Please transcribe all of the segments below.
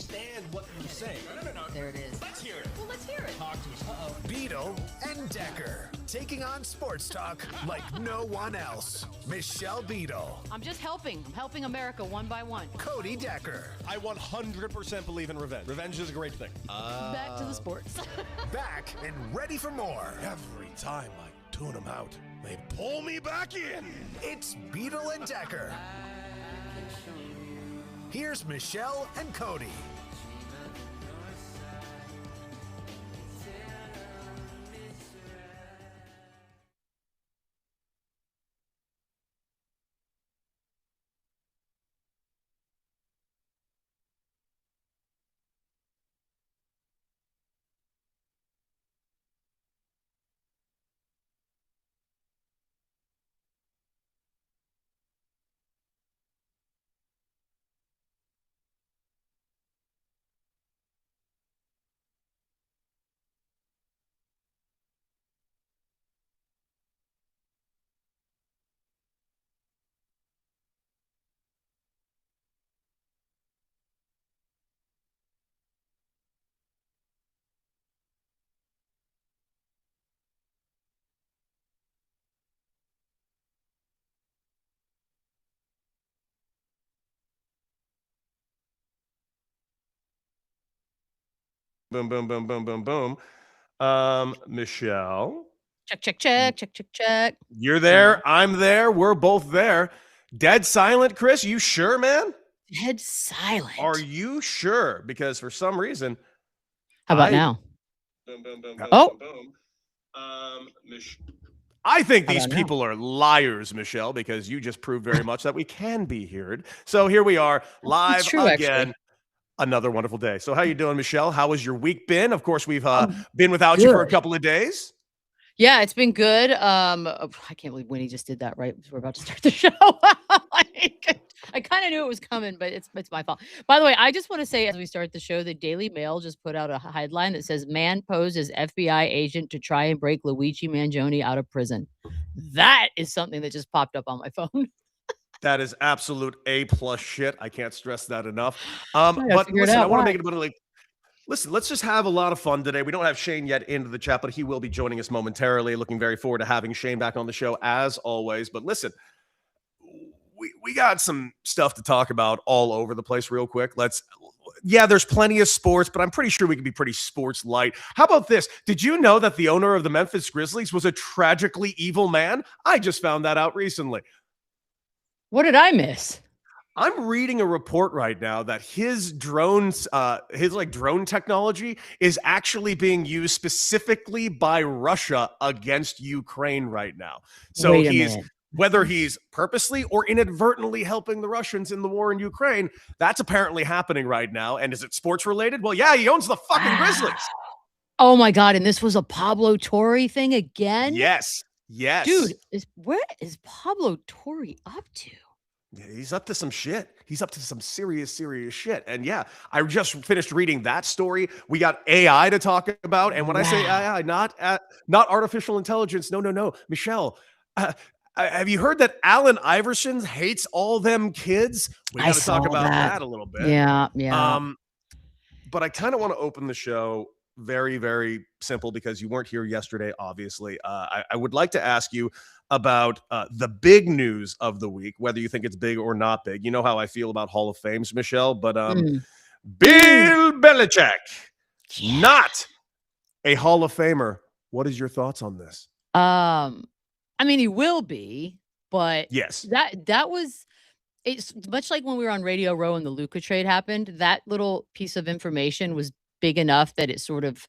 understand what you're saying. No. There it is. Let's hear it. Well, let's hear it. Talk to us. Uh-oh. Beadle and Decker, taking on sports talk like no one else. Michelle Beadle. I'm just helping. I'm helping America one by one. Cody Decker. I 100% believe in revenge. Revenge is a great thing. Back to the sports. Back and ready for more. Every time I tune them out, they pull me back in. It's Beadle and Decker. Here's Michelle and Cody. Boom, boom, boom, boom, boom, boom. Michelle, Check. you're there. I'm there. We're both there. Dead silent, Chris. You sure, man? Dead silent. Are you sure? Because for some reason, How about now? Boom, boom, boom, Oh. boom. I think How these about now? people are liars, Michelle, because you just proved very much that we can be heard. So here we are, live true, again. actually. Another wonderful day. So how you doing, Michelle? How has your week been? Of course, we've Oh, been without you for a good. couple of days. Yeah, it's been good. I can't believe Winnie just did that right as we're about to start the show. I kind of knew it was coming, but it's my fault. By the way, I just want to say as we start the show, the Daily Mail just put out a headline that says "Man posed as FBI agent to try and break Luigi Mangione out of prison." That is something that just popped up on my phone. That is absolute A+ shit. I can't stress that enough. I gotta But figure it listen, I out. want to Why? make it about listen, let's just have a lot of fun today. We don't have Shane yet into the chat, but he will be joining us momentarily. Looking very forward to having Shane back on the show as always. But listen, we got some stuff to talk about all over the place real quick. There's plenty of sports, but I'm pretty sure we can be pretty sports light. How about this? Did you know that the owner of the Memphis Grizzlies was a tragically evil man? I just found that out recently. What did I miss? I'm reading a report right now that his drones, his drone technology is actually being used specifically by Russia against Ukraine right now. So Wait a minute. whether he's purposely or inadvertently helping the Russians in the war in Ukraine, that's apparently happening right now. And is it sports related? Well, yeah, he owns the fucking Grizzlies. Oh my God. And this was a Pablo Torre thing again? Yes. Dude, what is Pablo Torre up to? Yeah, he's up to some shit. He's up to some serious shit. And yeah, I just finished reading that story. We got AI to talk about. And when I say AI, not artificial intelligence. No. Michelle, have you heard that Allen Iverson hates all them kids? We got to talk about that a little bit. Yeah. But I kind of want to open the show very, very simple because you weren't here yesterday, obviously. I would like to ask you about the big news of the week, whether you think it's big or not big. You know how I feel about Hall of Fames, Michelle, but Bill Belichick, not a Hall of Famer. What is your thoughts on this? I mean, he will be, but yes, that was, it's much like when we were on Radio Row and the Luka trade happened. That little piece of information was big enough that it sort of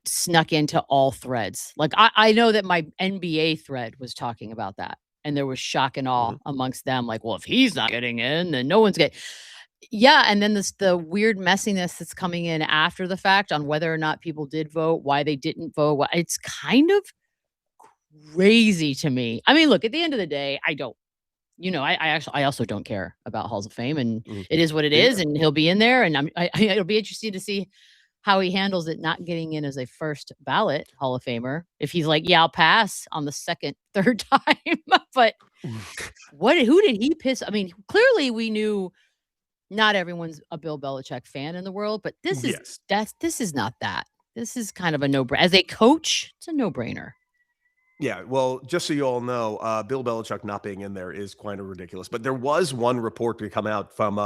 snuck into all threads. Like I know that my NBA thread was talking about that, and there was shock and awe amongst them. Like, well, if he's not getting in, then no one's getting. Yeah, and then the weird messiness that's coming in after the fact on whether or not people did vote, why they didn't vote. It's kind of crazy to me. I mean, look, at the end of the day, I don't. I also don't care about Halls of Fame, and it is what it is, and he'll be in there, and it'll be interesting to see how he handles it not getting in as a first ballot Hall of Famer. If he's like, yeah, I'll pass on the second, third time. But who did he piss? I mean, clearly we knew not everyone's a Bill Belichick fan in the world, but this is this is not that. This is kind of a no-brainer. As a coach, it's a no-brainer. Yeah, well, just so you all know, Bill Belichick not being in there is kind of ridiculous. But there was one report to come out from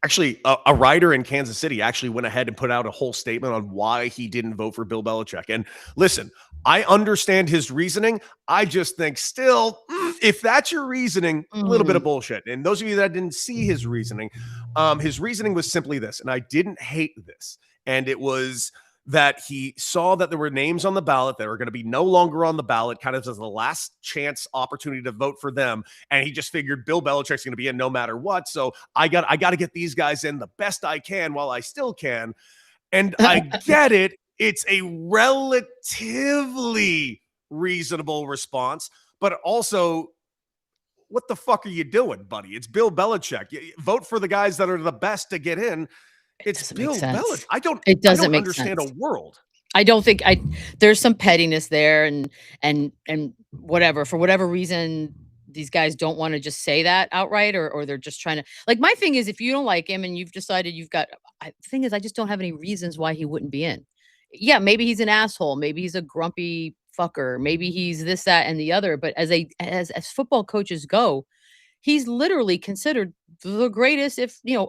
actually a writer in Kansas City actually went ahead and put out a whole statement on why he didn't vote for Bill Belichick. And listen, I understand his reasoning. I just think still, if that's your reasoning, a little bit of bullshit. And those of you that didn't see his reasoning was simply this, and I didn't hate this. And it was that he saw that there were names on the ballot that are going to be no longer on the ballot, kind of as the last chance opportunity to vote for them. And he just figured Bill Belichick's going to be in no matter what. So I got to get these guys in the best I can while I still can. And I get it. It's a relatively reasonable response, but also, what the fuck are you doing, buddy? It's Bill Belichick. Vote for the guys that are the best to get in. It's Bill Belichick. I don't understand a world. I don't think there's some pettiness there and whatever, for whatever reason, these guys don't want to just say that outright, or they're just trying to, like, my thing is, if you don't like him and you've decided the thing is, I just don't have any reasons why he wouldn't be in. Yeah, maybe he's an asshole. Maybe he's a grumpy fucker. Maybe he's this, that, and the other. But as football coaches go, he's literally considered the greatest,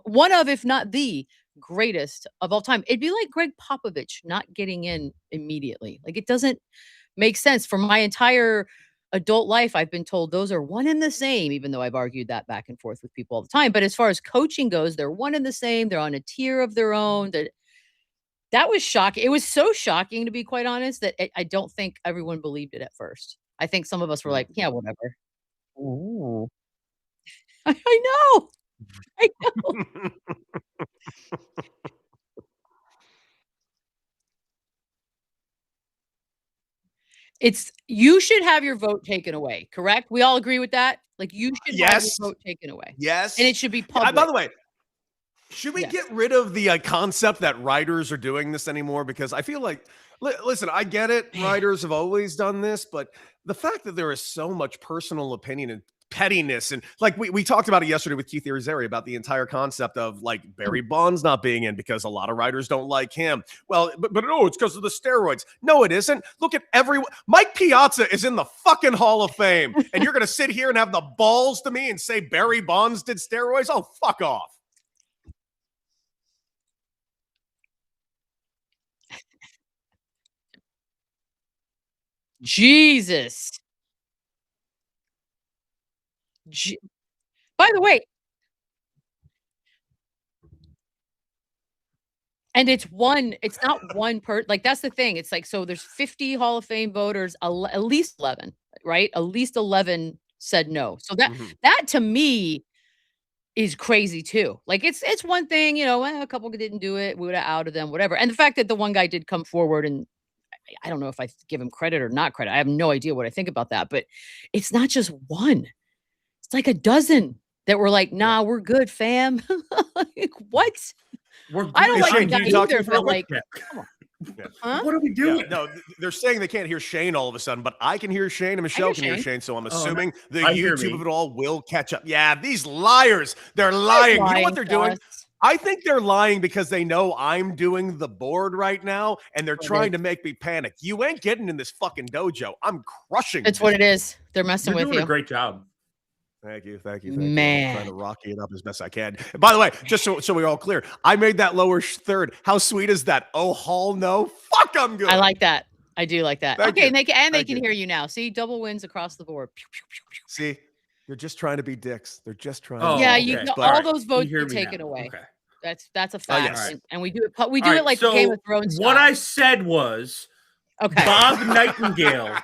one of, if not the greatest of all time. It'd be like Greg Popovich not getting in immediately. Like, it doesn't make sense. For my entire adult life, I've been told those are one and the same, even though I've argued that back and forth with people all the time. But as far as coaching goes, they're one and the same. They're on a tier of their own. That was shocking. It was so shocking, to be quite honest, that I don't think everyone believed it at first. I think some of us were like, yeah, whatever. Ooh. I know. I know. You should have your vote taken away, correct? We all agree with that? Like, you should have your vote taken away. Yes. And it should be public. By the way, should we get rid of the concept that writers are doing this anymore? Because I feel like, listen, I get it. Writers have always done this, but the fact that there is so much personal opinion and pettiness, and like we talked about it yesterday with Keith Irizarry about the entire concept of like Barry Bonds not being in because a lot of writers don't like him. Well, but no, it's because of the steroids. No, it isn't. Look at everyone. Mike Piazza is in the fucking Hall of Fame, and you're gonna sit here and have the balls to me and say Barry Bonds did steroids? Oh, fuck off. Jesus. By the way, and it's not one like, that's the thing. It's like, so there's 50 Hall of Fame voters, at least 11, right? At least 11 said no. So that to me is crazy too. Like, it's one thing, a couple didn't do it, we would have outed them, whatever. And the fact that the one guy did come forward, and I don't know if I give him credit or not credit. I have no idea what I think about that, but it's not just one. It's like a dozen that were like, nah, we're good, fam. Like, what? I don't like the guy either, but like, come on. Huh? What are we doing? Yeah, no, they're saying they can't hear Shane all of a sudden, but I can hear Shane and Michelle can hear Shane. So I'm assuming the YouTube of it all will catch up. Yeah, these liars, they're lying. You know what they're doing? I think they're lying because they know I'm doing the board right now, and they're trying to make me panic. You ain't getting in this fucking dojo. I'm crushing. That's what it is. They're messing with you. You're doing a great job. Thank you. Man. I'm trying to rocky it up as best I can. By the way, just so we're all clear, I made that lower third. How sweet is that? Oh, Hall, no. Fuck, I'm good. I like that. I do like that. Okay, and they can hear you now. See, double wins across the board. See, they're just trying to be dicks. They're just trying. Oh, all those votes are taken away. Okay. That's a fact. Yes. And we do it like so Game of Thrones. What I said was, Bob Nightingale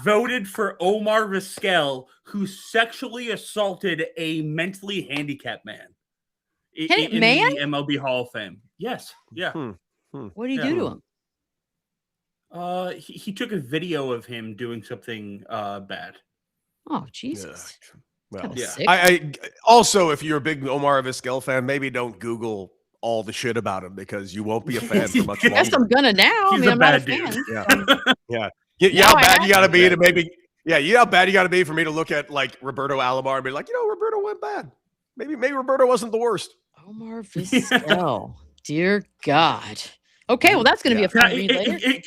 voted for Omar Vizquel, who sexually assaulted a mentally handicapped man. In the MLB Hall of Fame. Yes. Yeah. What did he do to him? He took a video of him doing something bad. Oh, Jesus. Well, yeah. I also, if you're a big Omar Vizquel fan, maybe don't Google all the shit about him because you won't be a fan for much longer. I guess I'm gonna now. He's I'm not a fan. Yeah. Yeah. How bad you gotta be to maybe? Yeah. You know how bad you gotta be for me to look at like Roberto Alomar and be like, Roberto went bad. Maybe Roberto wasn't the worst. Omar Vizquel. Dear God. Okay, well, that's going to be a fun read later.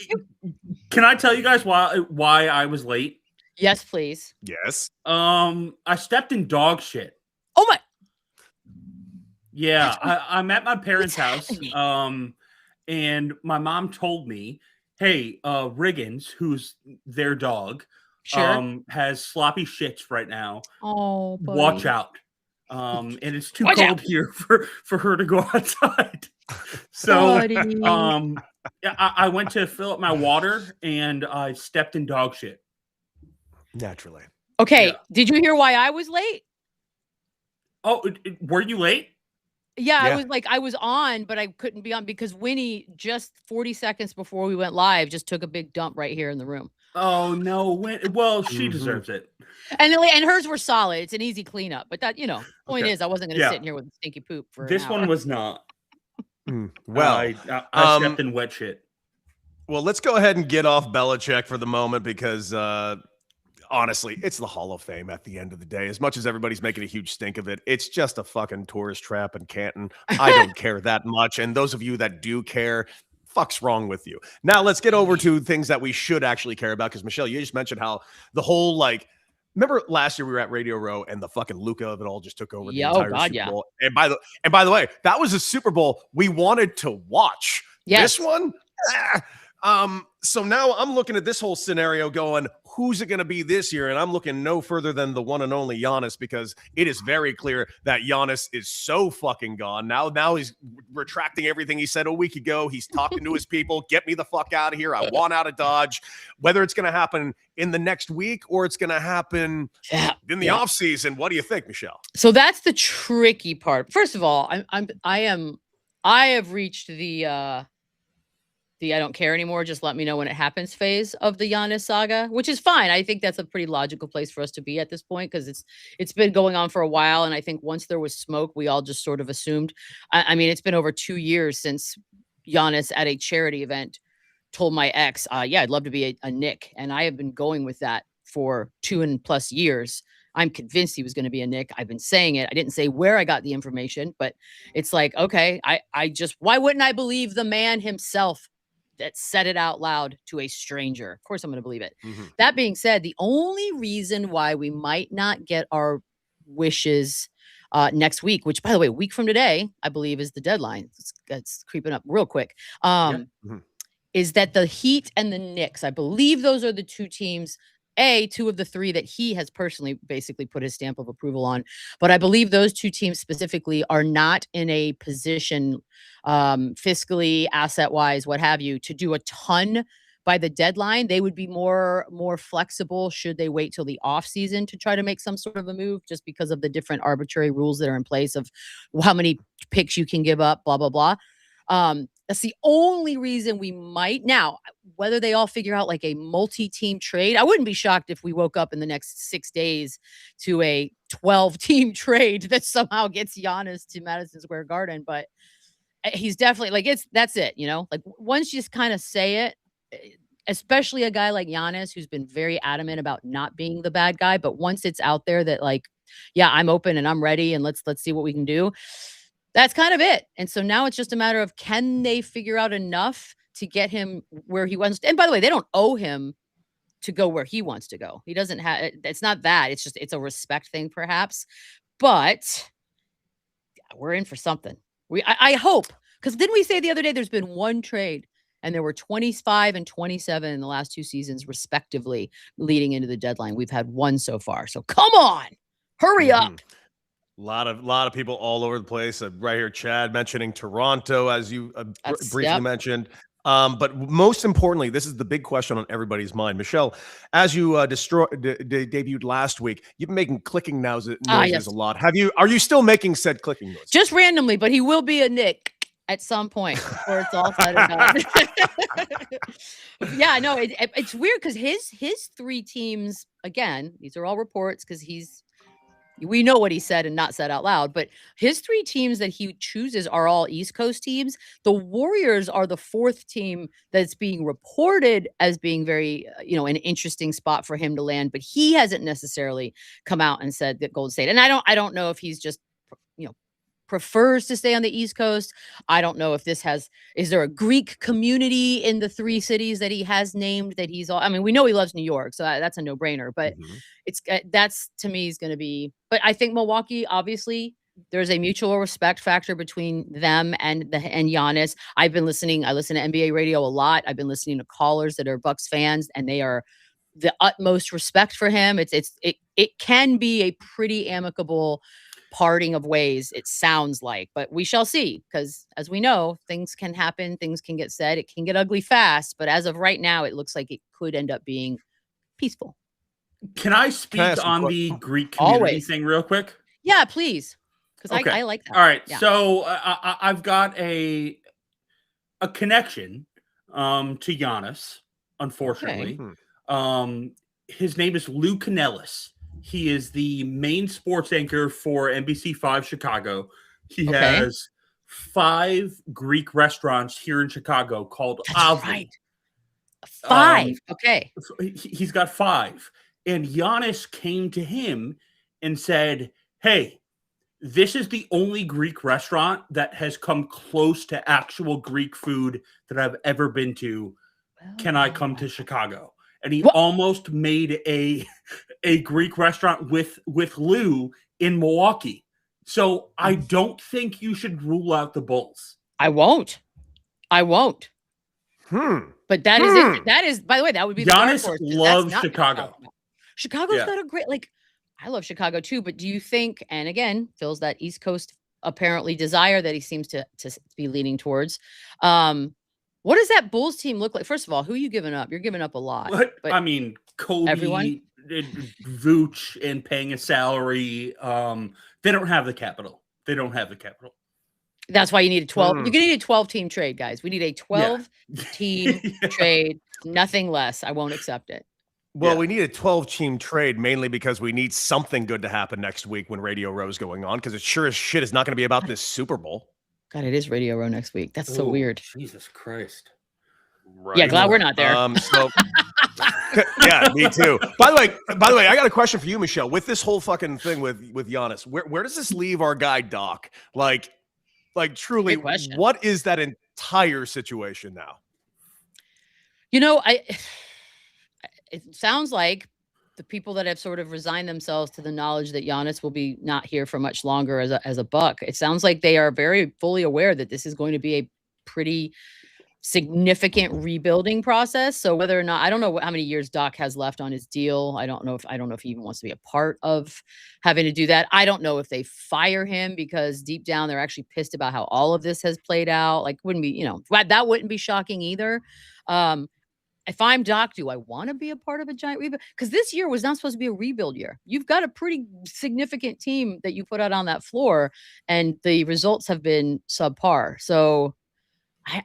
Can I tell you guys why I was late? Yes, please. Yes. I stepped in dog shit. Oh my. Yeah, I'm at my parents' house. And my mom told me, hey, Riggins, who's their dog, has sloppy shits right now. Oh, buddy. Watch out. And it's too cold here for her to go outside. So I went to fill up my water and I stepped in dog shit. Naturally. Okay. Yeah. Did you hear why I was late? Oh, were you late? Yeah, I was on, but I couldn't be on because Winnie just 40 seconds before we went live just took a big dump right here in the room. Oh no! Well, she deserves it. And hers were solid. It's an easy cleanup, but that point is, I wasn't going to sit in here with stinky poop for this one was not. Well, I stepped in wet shit. Well, let's go ahead and get off Belichick for the moment because honestly, it's the Hall of Fame at the end of the day. As much as everybody's making a huge stink of it, it's just a fucking tourist trap in Canton. I don't care that much. And those of you that do care, fuck's wrong with you. Now let's get over to things that we should actually care about. Because Michelle, you just mentioned how the whole remember last year we were at Radio Row and the fucking Luca of it all just took over the entire Super Bowl. And by the way, that was a Super Bowl we wanted to watch. Yes. This one. So now I'm looking at this whole scenario going, who's it going to be this year? And I'm looking no further than the one and only Giannis, because it is very clear that Giannis is so fucking gone. Now he's retracting everything he said a week ago. He's talking to his people. Get me the fuck out of here. I want out of Dodge. Whether it's going to happen in the next week or it's going to happen in the offseason. What do you think, Michelle? So that's the tricky part. First of all, I have reached the I don't care anymore, just let me know when it happens phase of the Giannis saga, which is fine. I think that's a pretty logical place for us to be at this point because it's been going on for a while. And I think once there was smoke, we all just sort of assumed. I mean, it's been over 2 years since Giannis at a charity event told my ex, I'd love to be a Knick. And I have been going with that for 2+ years. I'm convinced he was going to be a Knick. I've been saying it. I didn't say where I got the information, but it's like, okay, why wouldn't I believe the man himself that said it out loud to a stranger? Of course I'm going to believe it. Mm-hmm. That being said, the only reason why we might not get our wishes next week, which by the way, a week from today, I believe is the deadline. It's creeping up real quick. Is that the Heat and the Knicks? I believe those are the two teams, two of the three that he has personally basically put his stamp of approval on. But I believe those two teams specifically are not in a position fiscally, asset-wise, what have you, to do a ton by the deadline. They would be more flexible should they wait till the off season to try to make some sort of a move, just because of the different arbitrary rules that are in place of how many picks you can give up, blah, blah, blah. That's the only reason we might. Now, whether they all figure out like a multi-team trade, I wouldn't be shocked if we woke up in the next 6 days to a 12-team trade that somehow gets Giannis to Madison Square Garden. But he's definitely that's it, like once you just kind of say it, especially a guy like Giannis, who's been very adamant about not being the bad guy. But once it's out there that I'm open and I'm ready and let's see what we can do. That's kind of it. And so now it's just a matter of, can they figure out enough to get him where he wants to? And by the way, they don't owe him to go where he wants to go. He doesn't have, it's not that. It's a respect thing perhaps, but we're in for something. I hope, because didn't we say the other day, there's been one trade and there were 25 and 27 in the last 2 seasons respectively leading into the deadline. We've had one so far. So come on, hurry up. A lot of people all over the place. Right here, Chad mentioning Toronto, as you briefly mentioned. But most importantly, this is the big question on everybody's mind. Michelle, as you debuted last week, you've been making clicking noises a lot. Are you still making said clicking noises? Just randomly, but he will be a Knick at some point before it's all said and done. Yeah, no, it's weird because his 3 teams, again, these are all reports because we know what he said and not said out loud, but his 3 teams that he chooses are all East Coast teams. The Warriors are the 4th team that's being reported as being very, an interesting spot for him to land, but he hasn't necessarily come out and said that Golden State. And I don't know if he's just, prefers to stay on the East Coast. I don't know if is there a Greek community in the 3 cities that he has named that he's all, I mean, we know he loves New York, so that's a no-brainer, but that's to me is going to be, but I think Milwaukee, obviously, there's a mutual respect factor between them and Giannis. I listen to NBA radio a lot. I've been listening to callers that are Bucks fans, and they are the utmost respect for him. It can be a pretty amicable parting of ways, it sounds like, but we shall see, because as we know, things can happen, things can get said, it can get ugly fast, but as of right now, it looks like it could end up being peaceful. Can I speak on the Greek community thing real quick? Yeah, please. Because I like that. All right. Yeah. So I've got a connection to Giannis, unfortunately. Okay. His name is Lou Canellis. He is the main sports anchor for NBC5 Chicago. He has 5 Greek restaurants here in Chicago called Avi. Right. 5. Okay. He's got 5. And Giannis came to him and said, hey, this is the only Greek restaurant that has come close to actual Greek food that I've ever been to. Can I come to Chicago? And he almost made a Greek restaurant with Lou in Milwaukee. So I don't think you should rule out the Bulls. I won't. But that is it. That is, by the way, that would be Giannis loves Chicago. Chicago's got a great, I love Chicago too, but do you think, and again, feels that East Coast apparently desire that he seems to be leaning towards. What does that Bulls team look like? First of all, who are you giving up? You're giving up a lot. I mean, Kobe, everyone? Vooch, and paying a salary. They don't have the capital. That's why you need a 12. You're going to need a 12-team trade, guys. We need a 12-team trade. Nothing less. I won't accept it. Well, we need a 12-team trade mainly because we need something good to happen next week when Radio Row's going on, because it sure as shit is not going to be about this Super Bowl. God, it is Radio Row next week. That's so weird. Jesus Christ. Right. Yeah, glad we're not there. Yeah, me too. By the way, I got a question for you, Michelle. With this whole fucking thing with Giannis, where does this leave our guy Doc? Like truly, what is that entire situation now? You know, it sounds like the people that have sort of resigned themselves to the knowledge that Giannis will be not here for much longer as a Buck. It sounds like they are very fully aware that this is going to be a pretty significant rebuilding process. So whether or not, I don't know how many years Doc has left on his deal. I don't know if he even wants to be a part of having to do that. I don't know if they fire him because deep down they're actually pissed about how all of this has played out. Like, wouldn't be, that wouldn't be shocking either. If I'm Doc, do I want to be a part of a giant rebuild? Because this year was not supposed to be a rebuild year. You've got a pretty significant team that you put out on that floor, and the results have been subpar. So,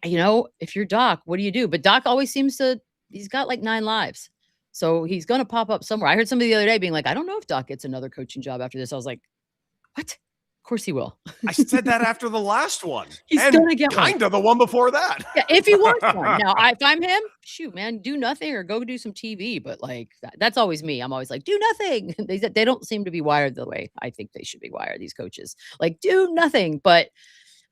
if you're Doc, what do you do? But Doc always seems he's got like 9 lives. So he's going to pop up somewhere. I heard somebody the other day being like, I don't know if Doc gets another coaching job after this. I was like, what? Of course he will. I said that after the last one. He's going to get kind of the one before that. Yeah, if he wants one. Now, if I'm him, shoot, man, do nothing or go do some TV. But like, that's always me. I'm always like, do nothing. They don't seem to be wired the way I think they should be wired, these coaches. Like, do nothing. But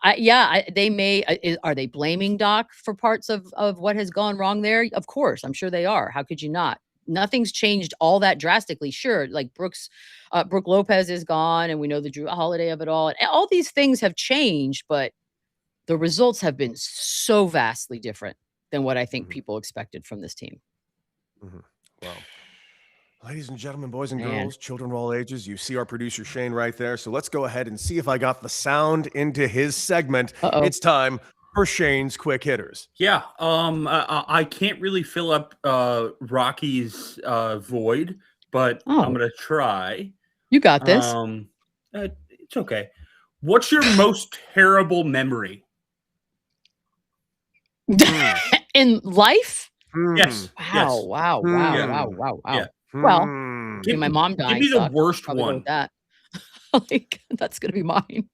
they may. Are they blaming Doc for parts of what has gone wrong there? Of course. I'm sure they are. How could you not? Nothing's changed all that drastically. Sure, like Brooke Lopez is gone, and we know the Drew Holiday of it all. And all these things have changed, but the results have been so vastly different than what I think people expected from this team. Well, ladies and gentlemen, boys and girls, children of all ages, you see our producer Shane right there. So let's go ahead and see if I got the sound into his segment. It's time for Shane's quick hitters. Yeah. I can't really fill up Rocky's void, but I'm gonna try. You got this. It's okay. What's your most terrible memory in life? Yes. Wow. Yeah. Well, my mom died. Give me the worst one. That. Like, that's gonna be mine.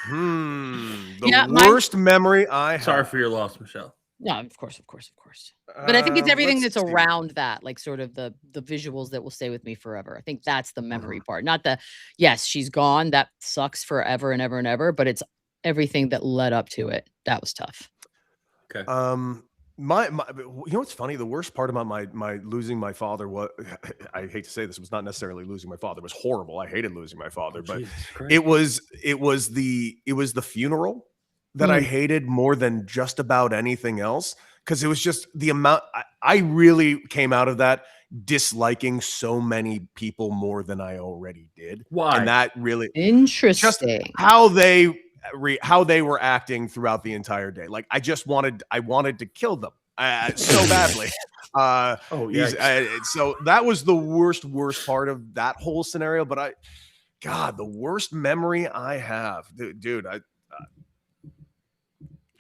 The worst memory I have. Sorry for your loss, Michelle. No, of course. But I think it's everything Let's that's see. around that, like sort of the visuals that will stay with me forever. I think that's the memory part. Not the yes, she's gone. That sucks forever and ever and ever. But it's everything that led up to it. That was tough. Okay. My you know what's funny? The worst part about my losing my father was, I hate to say this, was not necessarily losing my father. It was horrible. I hated losing my father, but it was the funeral that I hated more than just about anything else, because it was just the amount. I really came out of that disliking so many people more than I already did. Why? And that really Interesting. just how they were acting throughout the entire day. Like I wanted to kill them so badly. So that was the worst part of that whole scenario. But the worst memory I have, dude, I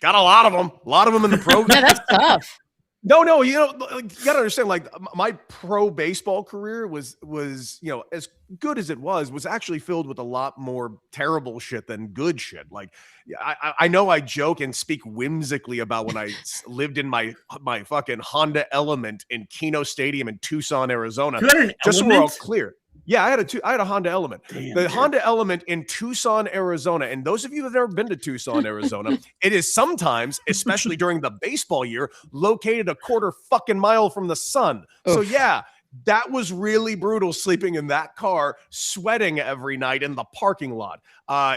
got a lot of them in the program. Yeah, that's tough. No, you gotta understand, like my pro baseball career was, as good as it was actually filled with a lot more terrible shit than good shit. Like I know I joke and speak whimsically about when I lived in my fucking Honda Element in Keno Stadium in Tucson, Arizona. You had an Just so we're Element? all clear. Yeah, I had a Honda Element. Honda Element in Tucson, Arizona. And those of you that have never been to Tucson, Arizona, it is sometimes, especially during the baseball year, located a quarter fucking mile from the sun. Oof. So yeah, that was really brutal, sleeping in that car, sweating every night in the parking lot.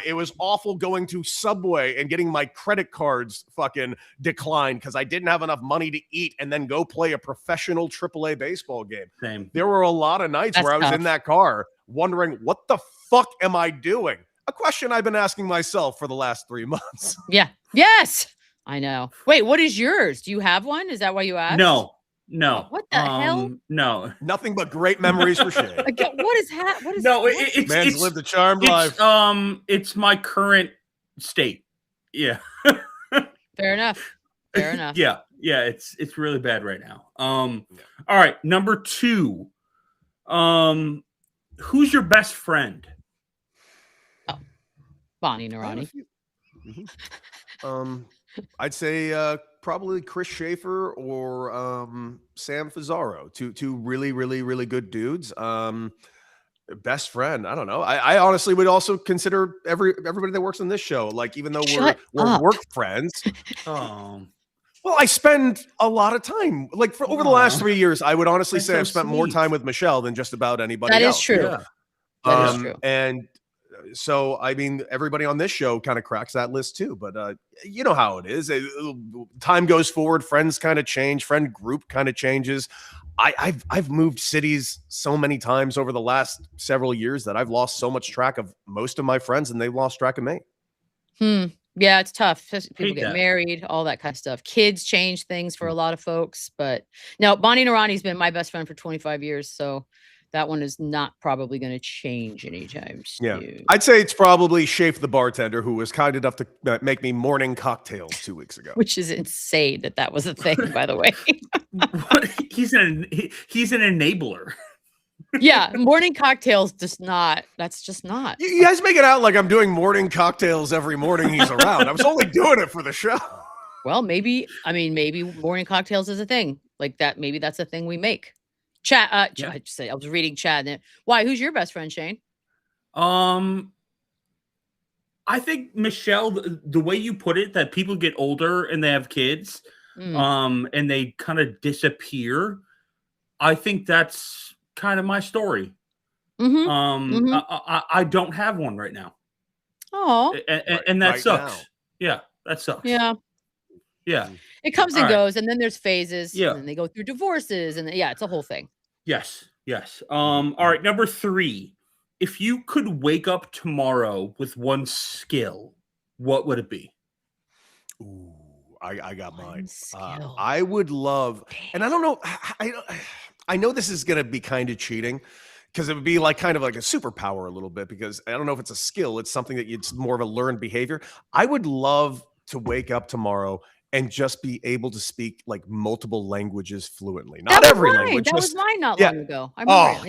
It was awful going to Subway and getting my credit cards fucking declined because I didn't have enough money to eat and then go play a professional AAA baseball game. Same. There were a lot of nights where I was in that car wondering, what the fuck am I doing? A question I've been asking myself for the last 3 months. Yeah. Yes. I know. Wait, what is yours? Do you have one? Is that why you asked? No. What the hell? No. Nothing but great memories for Shane. What is that? What is no? Man's lived a charmed life. It's my current state. Yeah. Fair enough. Yeah. It's really bad right now. All right. Number 2. Who's your best friend? Oh, Bonnie Narani. I'd say probably Chris Schaefer or Sam Fazaro. Two really, really, really good dudes. Best friend, I don't know. I honestly would also consider everybody that works on this show, like, even though we're work friends. Well, I spend a lot of time, like, for over the last 3 years, I would honestly say I've spent more time with Michelle than just about anybody else. That is true. Yeah. That is true. And so, I mean, everybody on this show kind of cracks that list too, but you know how it is. Time goes forward, friends kind of change, friend group kind of changes. I've moved cities so many times over the last several years that I've lost so much track of most of my friends, and they've lost track of me. Yeah, it's tough. People get married, all that kind of stuff. Kids change things for a lot of folks. But no, Bonnie Narani's been my best friend for 25 years. So that one is not probably going to change anytime soon. Yeah, I'd say it's probably Shafe the bartender, who was kind enough to make me morning cocktails 2 weeks ago. Which is insane that was a thing, by the way. He's an enabler. Yeah, morning cocktails that's just not. You guys make it out like I'm doing morning cocktails every morning he's around. I was only doing it for the show. Well, maybe morning cocktails is a thing. Like that, maybe that's a thing we make. Chat, I was reading chat. Why? Who's your best friend, Shane? I think, Michelle, the way you put it, that people get older and they have kids, and they kind of disappear. I think that's kind of my story. I don't have one right now. Oh, and that sucks. Now. Yeah, that sucks. Yeah. It comes and goes, and then there's phases. Yeah. And then they go through divorces, and it's a whole thing. Yes. All right, number 3. If you could wake up tomorrow with one skill, what would it be? Ooh, I got mine. I would love, and I don't know, I know this is going to be kind of cheating, because it would be like kind of like a superpower a little bit, because I don't know if it's a skill. It's something that it's more of a learned behavior. I would love to wake up tomorrow and just be able to speak like multiple languages fluently. Not every language. That was mine not long ago. I remember.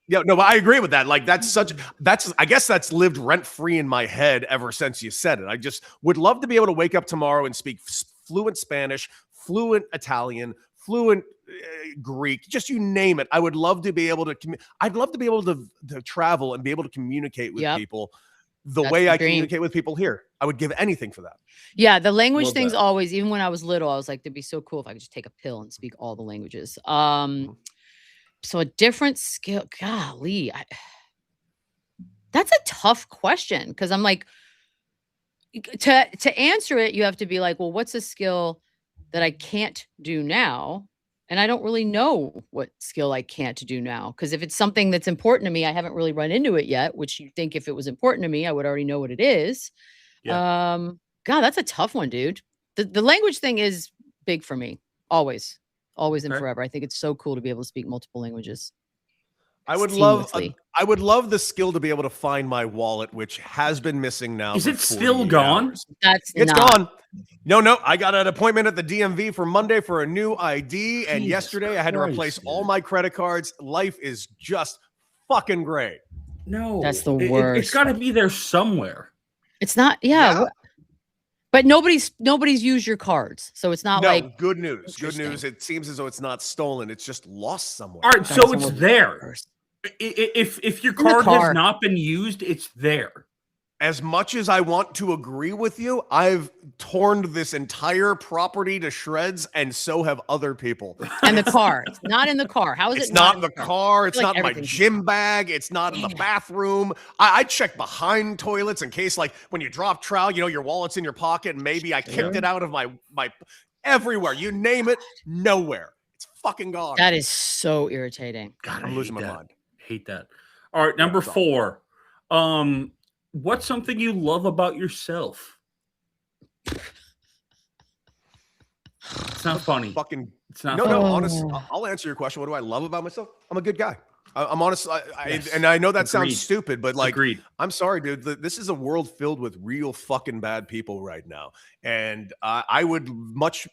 Yeah, no, but I agree with that. Like I guess that's lived rent free in my head ever since you said it. I just would love to be able to wake up tomorrow and speak fluent Spanish, fluent Italian, fluent Greek, just you name it. I would love to be able to. I'd love to be able to travel and be able to communicate with people the way I communicate with people here. I would give anything for that. Yeah, the language thing's always, even when I was little, I was like, it'd be so cool if I could just take a pill and speak all the languages. So a different skill, golly, that's a tough question, because I'm like, to answer it, you have to be like, well, what's a skill that I can't do now? And I don't really know what skill I can't do now, because if it's something that's important to me, I haven't really run into it yet, which you think if it was important to me, I would already know what it is. Yeah. God, that's a tough one, dude. The language thing is big for me. Always and forever. I think it's so cool to be able to speak multiple languages. I would love the skill to be able to find my wallet, which has been missing now. Is it still gone? It's gone. No. I got an appointment at the DMV for Monday for a new ID. And yesterday I had to replace all my credit cards. Life is just fucking great. No, that's the worst. It's got to be there somewhere. It's not. Yeah. But nobody's used your cards. So it's not like. Good news. Good news. It seems as though it's not stolen. It's just lost somewhere. All right. So it's there. If your card has not been used, it's there. As much as I want to agree with you, I've torn this entire property to shreds, and so have other people. And the car. It's not in the car. How is it not in the car? It's not in my gym bag. It's not in the bathroom. I check behind toilets in case, like, when you drop trowel, your wallet's in your pocket, and maybe I kicked it out of my everywhere. You name it, nowhere. It's fucking gone. That is so irritating. God, I'm losing my mind. Hate that. All right, number 4. What's something you love about yourself? It's not funny. It's not funny. No, honestly, I'll answer your question. What do I love about myself? I'm a good guy. I'm honest. And I know that sounds stupid, but like, I'm sorry, dude. This is a world filled with real fucking bad people right now. And I would much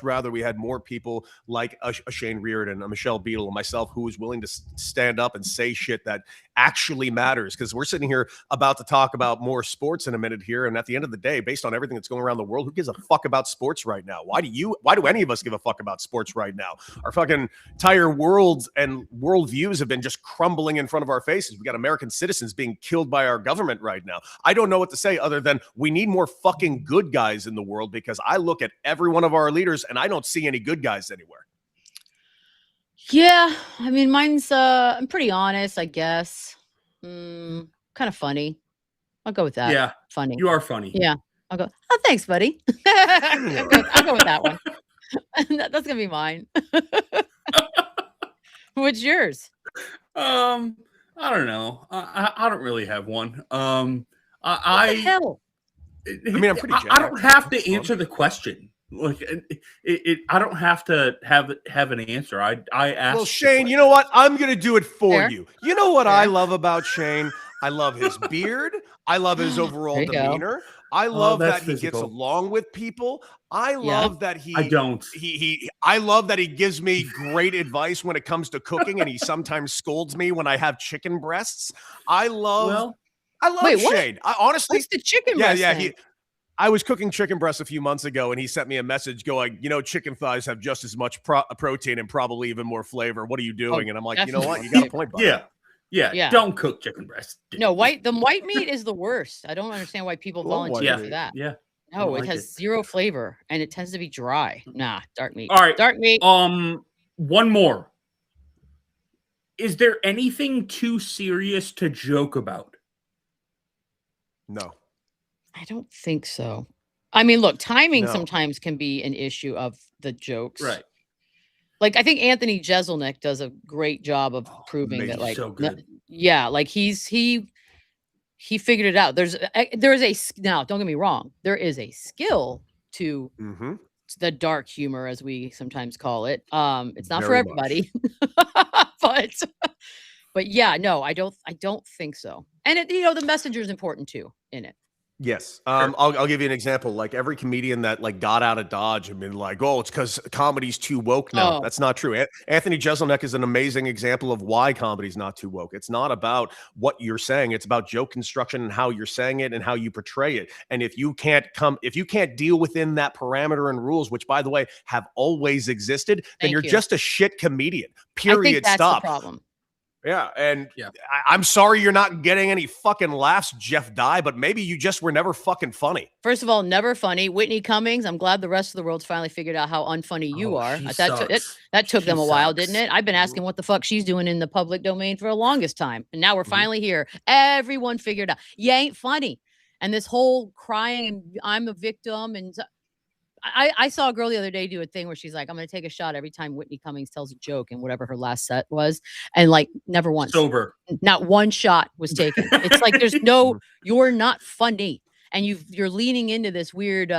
rather we had more people like a Shane Reardon, a Michelle Beadle, and myself, who is willing to stand up and say shit that actually matters. Because we're sitting here about to talk about more sports in a minute here. And at the end of the day, based on everything that's going around the world, who gives a fuck about sports right now? Why do any of us give a fuck about sports right now? Our fucking entire worlds and worldviews have been just crumbling in front of our faces. We got American citizens being killed by our government right now. I don't know what to say other than we need more fucking good guys in the world, because I look at every one of our leaders and I don't see any good guys anywhere. Yeah, I mean, mine's I'm pretty honest, I guess. Kind of funny. I'll go with that. Yeah, funny. You are funny. Yeah, I'll go. Oh, thanks, buddy. I'll go with that one. That's gonna be mine. What's yours? I don't know. I don't really have one. What the hell? I mean, I'm pretty. I don't have to answer the question. Like, I don't have to have an answer. I ask. Well, Shane, you know what? I'm gonna do it for you. You know what I love about Shane? I love his beard. I love his overall demeanor. I love that he gets along with people. I love that he. I don't. I love that he gives me great advice when it comes to cooking, and he sometimes scolds me when I have chicken breasts. I love Shane. I honestly. What's the chicken breast? Yeah. I was cooking chicken breasts a few months ago, and he sent me a message going, chicken thighs have just as much protein and probably even more flavor. What are you doing? And I'm like, you know what? You got a point, buddy. Yeah. Don't cook chicken breast. No, the white meat is the worst. I don't understand why people volunteer for that. Yeah. No, it has zero flavor, and it tends to be dry. Nah, dark meat. All right. Dark meat. One more. Is there anything too serious to joke about? No. I don't think so. I mean, look, timing sometimes can be an issue of the jokes. Right. Like, I think Anthony Jeselnik does a great job of proving that, like, so good. Like he figured it out. Now, don't get me wrong. There is a skill to the dark humor, as we sometimes call it. It's not for everybody, but yeah, no, I don't think so. And the messenger is important too in it. Yes. I'll give you an example. Like every comedian that like got out of Dodge and been like, oh, it's because comedy's too woke now. Oh. That's not true. Anthony Jeselnik is an amazing example of why comedy's not too woke. It's not about what you're saying. It's about joke construction and how you're saying it and how you portray it. And if you can't deal within that parameter and rules, which by the way have always existed, then you're just a shit comedian. Period. I think that's Stop. the problem. Yeah, and I'm sorry you're not getting any fucking laughs, Jeff Dye, but maybe you just were never fucking funny. First of all, never funny. Whitney Cummings, I'm glad the rest of the world's finally figured out how unfunny you are. That took them a while, didn't it? I've been asking what the fuck she's doing in the public domain for the longest time, and now we're finally here. Everyone figured out. You ain't funny. And this whole crying and I'm a victim and I saw a girl the other day do a thing where she's like, I'm going to take a shot every time Whitney Cummings tells a joke in whatever her last set was. And like never once. Sober. Not one shot was taken. It's like there's no, you're not funny. And you're leaning into this weird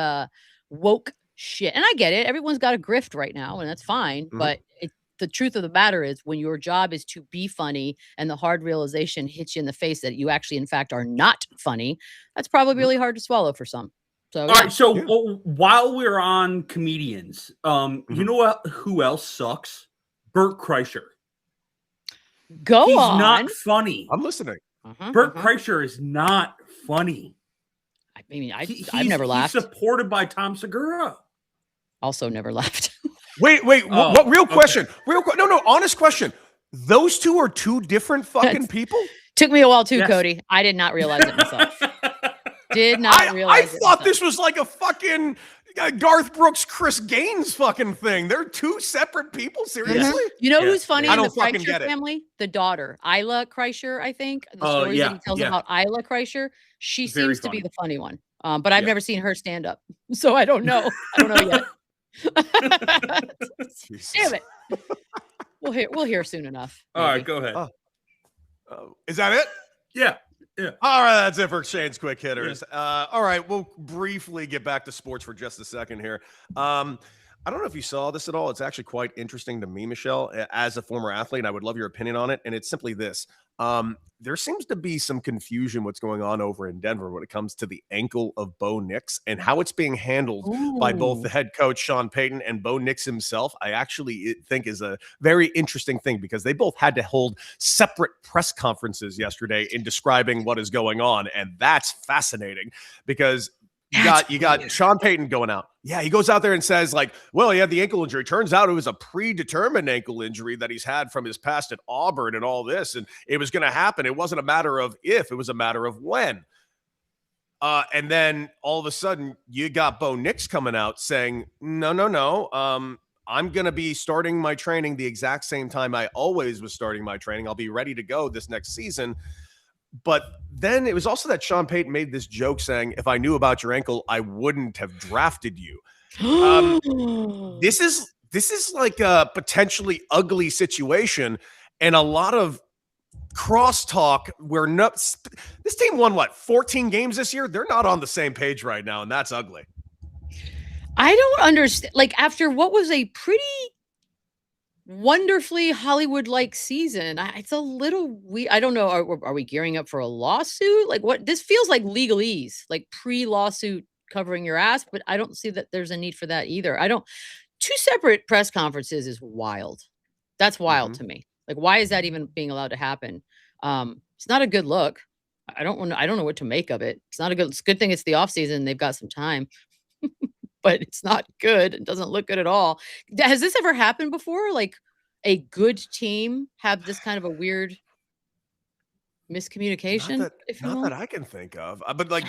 woke shit. And I get it. Everyone's got a grift right now and that's fine. But the truth of the matter is when your job is to be funny and the hard realization hits you in the face that you actually, in fact, are not funny, that's probably really hard to swallow for some. So, all right. So while we're on comedians, you know who else sucks? Bert Kreischer. He's not funny. I'm listening. Bert Kreischer is not funny. I mean, I've never laughed. He's supported by Tom Segura. Also never laughed. Wait. What? Real question. No. Honest question. Those two are two different fucking people? Took me a while too, Cody. I did not realize it myself. I thought this was like a fucking Garth Brooks, Chris Gaines fucking thing. They're two separate people. Seriously? You know who's funny in the fucking get Kreischer family? The daughter, Isla Kreischer, I think. The stories that he tells about Isla Kreischer. She seems to be the funny one. But I've never seen her stand up. So I don't know. I don't know yet. Damn it. We'll hear soon enough. All right, go ahead. Is that it? Yeah. All right, that's it for Shane's quick hitters. All right, we'll briefly get back to sports for just a second here. I don't know if you saw this at all. It's actually quite interesting to me, Michelle, as a former athlete, and I would love your opinion on it. And it's simply this. There seems to be some confusion what's going on over in Denver when it comes to the ankle of Bo Nix and how it's being handled by both the head coach, Sean Payton, and Bo Nix himself. I actually think is a very interesting thing because they both had to hold separate press conferences yesterday in describing what is going on. And that's fascinating because you got Sean Payton going out. Yeah, he goes out there and says like, well, he had the ankle injury. Turns out it was a predetermined ankle injury that he's had from his past at Auburn and all this. And it was going to happen. It wasn't a matter of if, it was a matter of when. And then all of a sudden you got Bo Nix coming out saying, no. I'm going to be starting my training the exact same time I always was starting my training. I'll be ready to go this next season. But then it was also that Sean Payton made this joke saying, if I knew about your ankle, I wouldn't have drafted you. This is like a potentially ugly situation and a lot of crosstalk where this team won 14 games this year? They're not on the same page right now, and that's ugly. I don't understand. Like after what was a pretty wonderfully Hollywood-like season, it's a little weird. I don't know. Are we gearing up for a lawsuit? Like what? This feels like legalese, like pre-lawsuit covering your ass. But I don't see that there's a need for that either. Two separate press conferences is wild. That's wild to me. Like why is that even being allowed to happen? It's not a good look. I don't know what to make of it. It's not a good. It's a good thing it's the off season. They've got some time. But it's not good. It doesn't look good at all. Has this ever happened before? Like a good team have this kind of a weird miscommunication? Not that I can think of. But like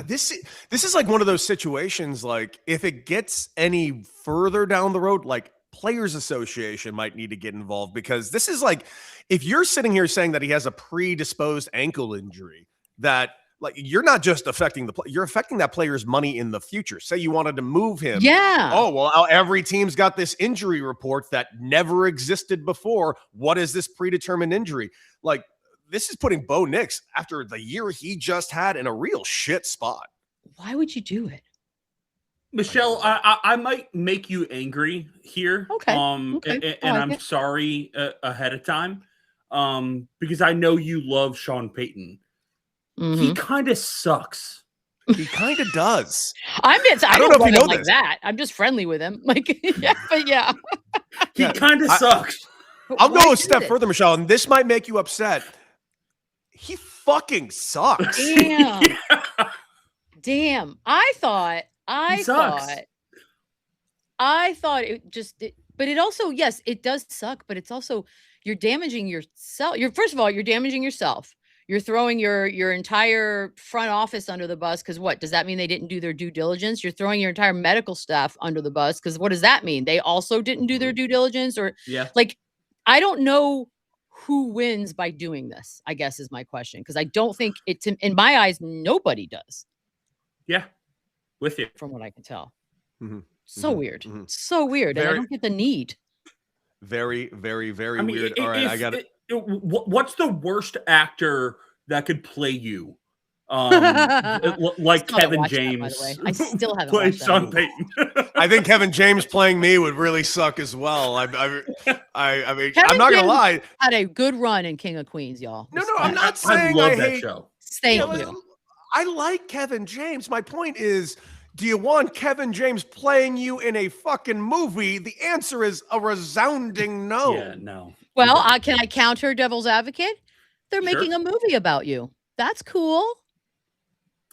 this is like one of those situations. Like if it gets any further down the road, like Players Association might need to get involved because this is like if you're sitting here saying that he has a predisposed ankle injury that. Like you're not just affecting you're affecting that player's money in the future. Say you wanted to move him. Yeah. Oh, well, every team's got this injury report that never existed before. What is this predetermined injury? Like this is putting Bo Nix after the year he just had in a real shit spot. Why would you do it? Michelle, I might make you angry here. Okay. And I'm sorry ahead of time. Because I know you love Sean Payton. He kind of sucks. He kind of does. I don't know if you know like this. that. I'm just friendly with him. Like, yeah, but yeah. He kind of sucks. I'll go a step further, Michelle, and this might make you upset. He fucking sucks. Damn. Damn. I thought it just, but it also, yes, it does suck, but it's also, you're damaging yourself. First of all, you're damaging yourself. You're throwing your entire front office under the bus. Cause what does that mean? They didn't do their due diligence. You're throwing your entire medical staff under the bus. Cause what does that mean? They also didn't do their due diligence, or like, I don't know who wins by doing this, I guess is my question. Cause I don't think it's in my eyes, nobody does. Yeah. With you. From what I can tell. Mm-hmm. So weird. So weird. And I don't get the need. Very, very, very weird. All right, I got it. What's the worst actor that could play you? Like Kevin James. That, by the way. I still haven't plays watched Sean Payton. I think Kevin James playing me would really suck as well. I mean, Kevin I'm not gonna James lie. Had a good run in King of Queens, y'all. No, I'm not saying I love I that hate, show. Thank you. I like Kevin James. My point is, do you want Kevin James playing you in a fucking movie? The answer is a resounding no. Yeah, no. Well, can I counter devil's advocate? They're making a movie about you. That's cool.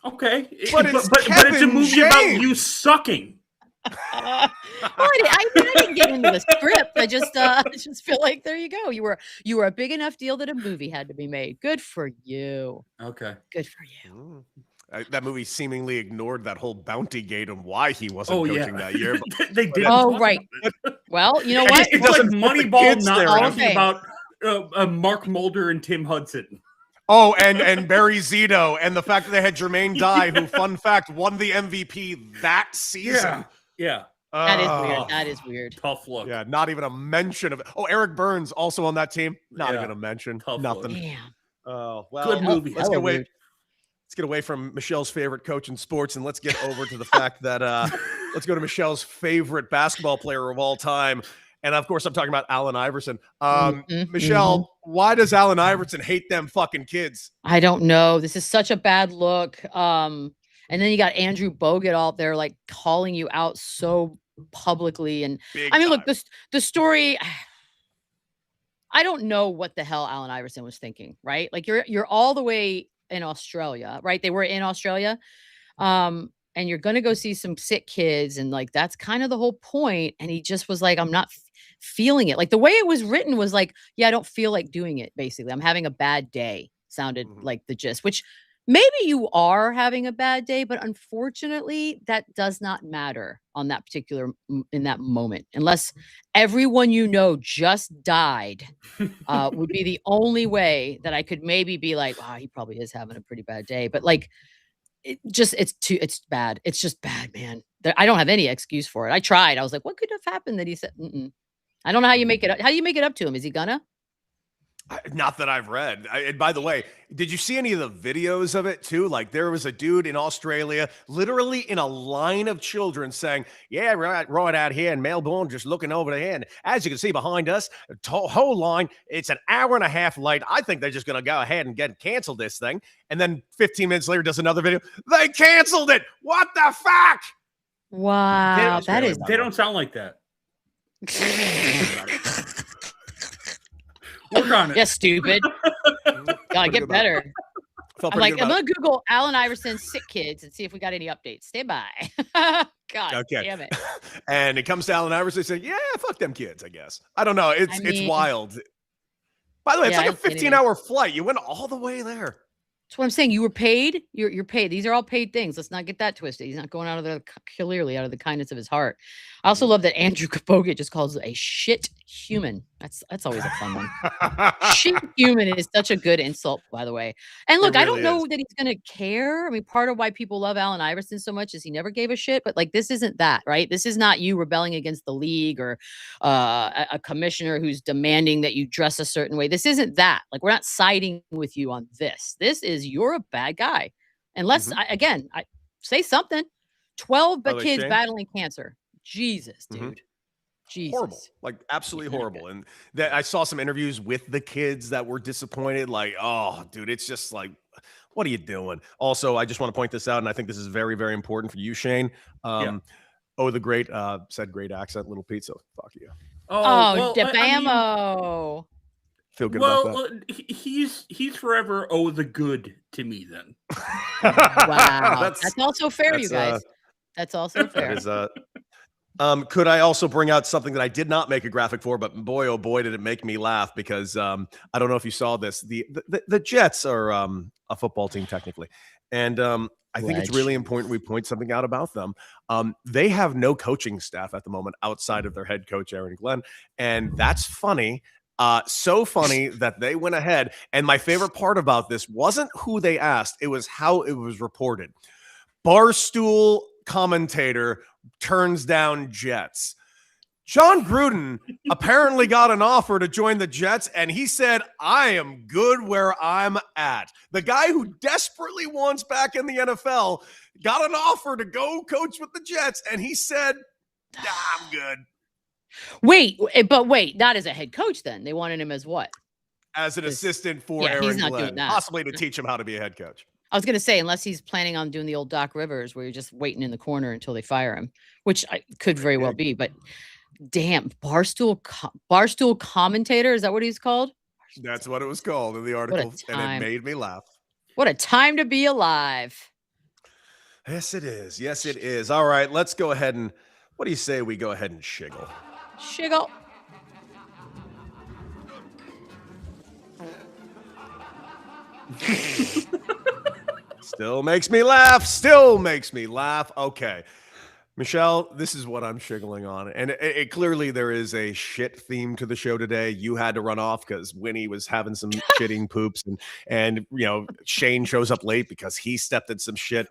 Okay. But it's a movie about you sucking. I didn't get into the script. I just feel like there you go. You were a big enough deal that a movie had to be made. Good for you. Okay. Good for you. That movie seemingly ignored that whole bounty gate and why he wasn't coaching that year. They did. Oh, right. Well, you know what? It's like Moneyball not talking about Mark Mulder and Tim Hudson. Oh, and Barry Zito, and the fact that they had Jermaine Dye, who, fun fact, won the MVP that season. Yeah. That is weird. That is weird. Tough look. Yeah, not even a mention of it. Oh, Eric Burns also on that team. Not even a mention. Nothing. Damn. Oh, well. Good movie. Let's get away from Michelle's favorite coach in sports, and let's get over to the fact that let's go to Michelle's favorite basketball player of all time. And of course, I'm talking about Allen Iverson. Michelle, why does Allen Iverson hate them fucking kids? I don't know. This is such a bad look. And then you got Andrew Bogut out there like calling you out so publicly. And I mean, look, the story. I don't know what the hell Allen Iverson was thinking, right? Like you're all the way in Australia, right? They were in Australia. And you're going to go see some sick kids. And like, that's kind of the whole point. And he just was like, I'm not feeling it. Like the way it was written was like, yeah, I don't feel like doing it. Basically, I'm having a bad day. Sounded like the gist, which maybe you are having a bad day, but unfortunately that does not matter on that particular, in that moment, unless everyone you know just died, would be the only way that I could maybe be like, wow, he probably is having a pretty bad day. But like, it's bad. It's just bad, man. I don't have any excuse for it. I tried. I was like, what could have happened that he said, I don't know how you make it up. How do you make it up to him? Is he gonna? Not that I've read. And by the way, did you see any of the videos of it too? Like there was a dude in Australia, literally in a line of children saying, yeah, right out here in Melbourne, just looking over the hand. As you can see behind us, the whole line, it's an hour and a half late. I think they're just going to go ahead and cancel this thing. And then 15 minutes later, does another video. They canceled it. What the fuck? Wow. They don't sound like that. Work on it. Yeah, stupid. Gotta get better. I'm gonna Google Allen Iverson sick kids and see if we got any updates. Stand by. God damn it. And it comes to Allen Iverson saying, yeah, fuck them kids, I guess. I don't know. It's wild. By the way, it's like a 15-hour flight. You went all the way there. That's what I'm saying. You were paid. You're paid. These are all paid things. Let's not get that twisted. He's not going out of there clearly out of the kindness of his heart. I also love that Andrew Bogut just calls it a shit human. That's always a fun one. Shit human is such a good insult, by the way. And look, I don't know that he's gonna care. I mean, part of why people love Allen Iverson so much is he never gave a shit. But like, this isn't that, right? This is not you rebelling against the league or a commissioner who's demanding that you dress a certain way. This isn't that. Like, we're not siding with you on this. This is you're a bad guy. Unless I say something. 12 kids battling cancer. Jesus, dude. Jesus. Horrible, like absolutely horrible. And that I saw some interviews with the kids that were disappointed. Like, oh, dude, it's just like What are you doing? Also, I just want to point this out, and I think this is very, very important for you, Shane. Oh, the great, said great accent, Little Pizza. Fuck you. Oh, well, DeBamo. Feel good about that? He's forever the good to me then. Wow. That's also fair, you guys. That's also fair. That is, could I also bring out something that I did not make a graphic for, but boy, oh boy, did it make me laugh because I don't know if you saw this. The Jets are a football team technically, and I think it's really important we point something out about them. They have no coaching staff at the moment outside of their head coach, Aaron Glenn, and that's funny. So funny that they went ahead. And my favorite part about this wasn't who they asked, it was how it was reported. Barstool commentator turns down Jets. John Gruden apparently got an offer to join the Jets, and he said, I am good where I'm at. The guy who desperately wants back in the NFL got an offer to go coach with the Jets, and he said, I'm good. Wait, not as a head coach then. They wanted him as what? As an assistant for Aaron Glenn, possibly to teach him how to be a head coach. I was going to say, unless he's planning on doing the old Doc Rivers where you're just waiting in the corner until they fire him, which could very well be, but damn, Barstool commentator, is that what he's called? That's what it was called in the article, and it made me laugh. What a time to be alive. Yes, it is. Yes, it is. All right, let's go ahead and, what do you say we go ahead and shiggle? Shiggle. Still makes me laugh. Still makes me laugh. Okay. Michelle, this is what I'm shiggling on. And it clearly there is a shit theme to the show today. You had to run off because Winnie was having some shitting poops and you know, Shane shows up late because he stepped in some shit.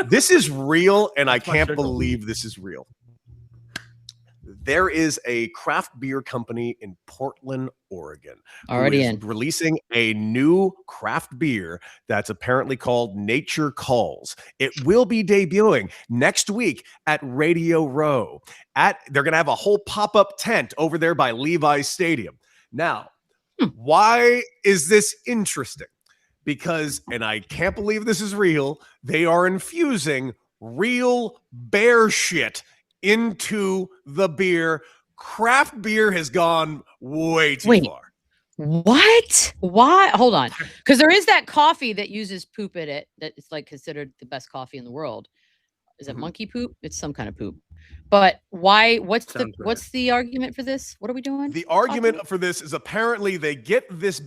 This is real, and I can't believe this is real. There is a craft beer company in Portland, Oregon, releasing a new craft beer that's apparently called Nature Calls. It will be debuting next week at Radio Row. They're going to have a whole pop-up tent over there by Levi's Stadium. Now, why is this interesting? Because, and I can't believe this is real, they are infusing real bear shit into the beer. Craft beer has gone way too far. What? Why? Hold on. Because there is that coffee that uses poop in it that is like considered the best coffee in the world. Is it monkey poop? It's some kind of poop. But why? What's the argument for this? What are we doing? The argument for this is apparently they get this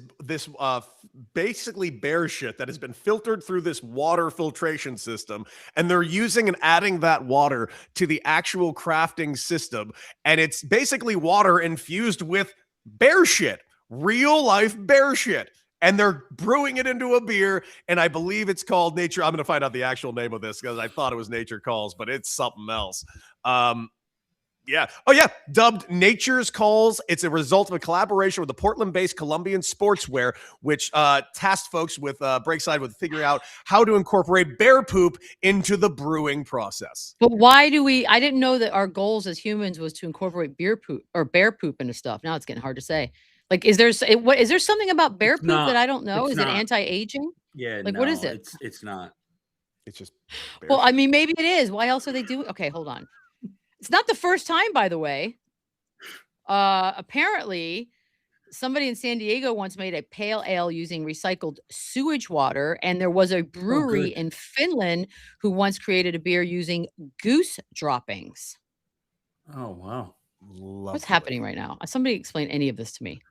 basically bear shit that has been filtered through this water filtration system, and they're using and adding that water to the actual crafting system, and it's basically water infused with bear shit, real life bear shit. And they're brewing it into a beer, and I believe it's called Nature. I'm going to find out the actual name of this because I thought it was Nature Calls, but it's something else. Yeah. Oh, yeah. Dubbed Nature's Calls. It's a result of a collaboration with the Portland-based Colombian Sportswear, which tasked folks with Breakside with figuring out how to incorporate bear poop into the brewing process. But why do I didn't know that our goals as humans was to incorporate beer poop or bear poop into stuff. Now it's getting hard to say. Like, is there something about bear poop that I don't know? Is it anti-aging? Yeah. Like, what is it? It's not. It's just. Well, I mean, maybe it is. Why else are they doing? Okay, hold on. It's not the first time, by the way. Apparently, somebody in San Diego once made a pale ale using recycled sewage water, and there was a brewery in Finland who once created a beer using goose droppings. Oh, wow. What's happening right now? Somebody explain any of this to me.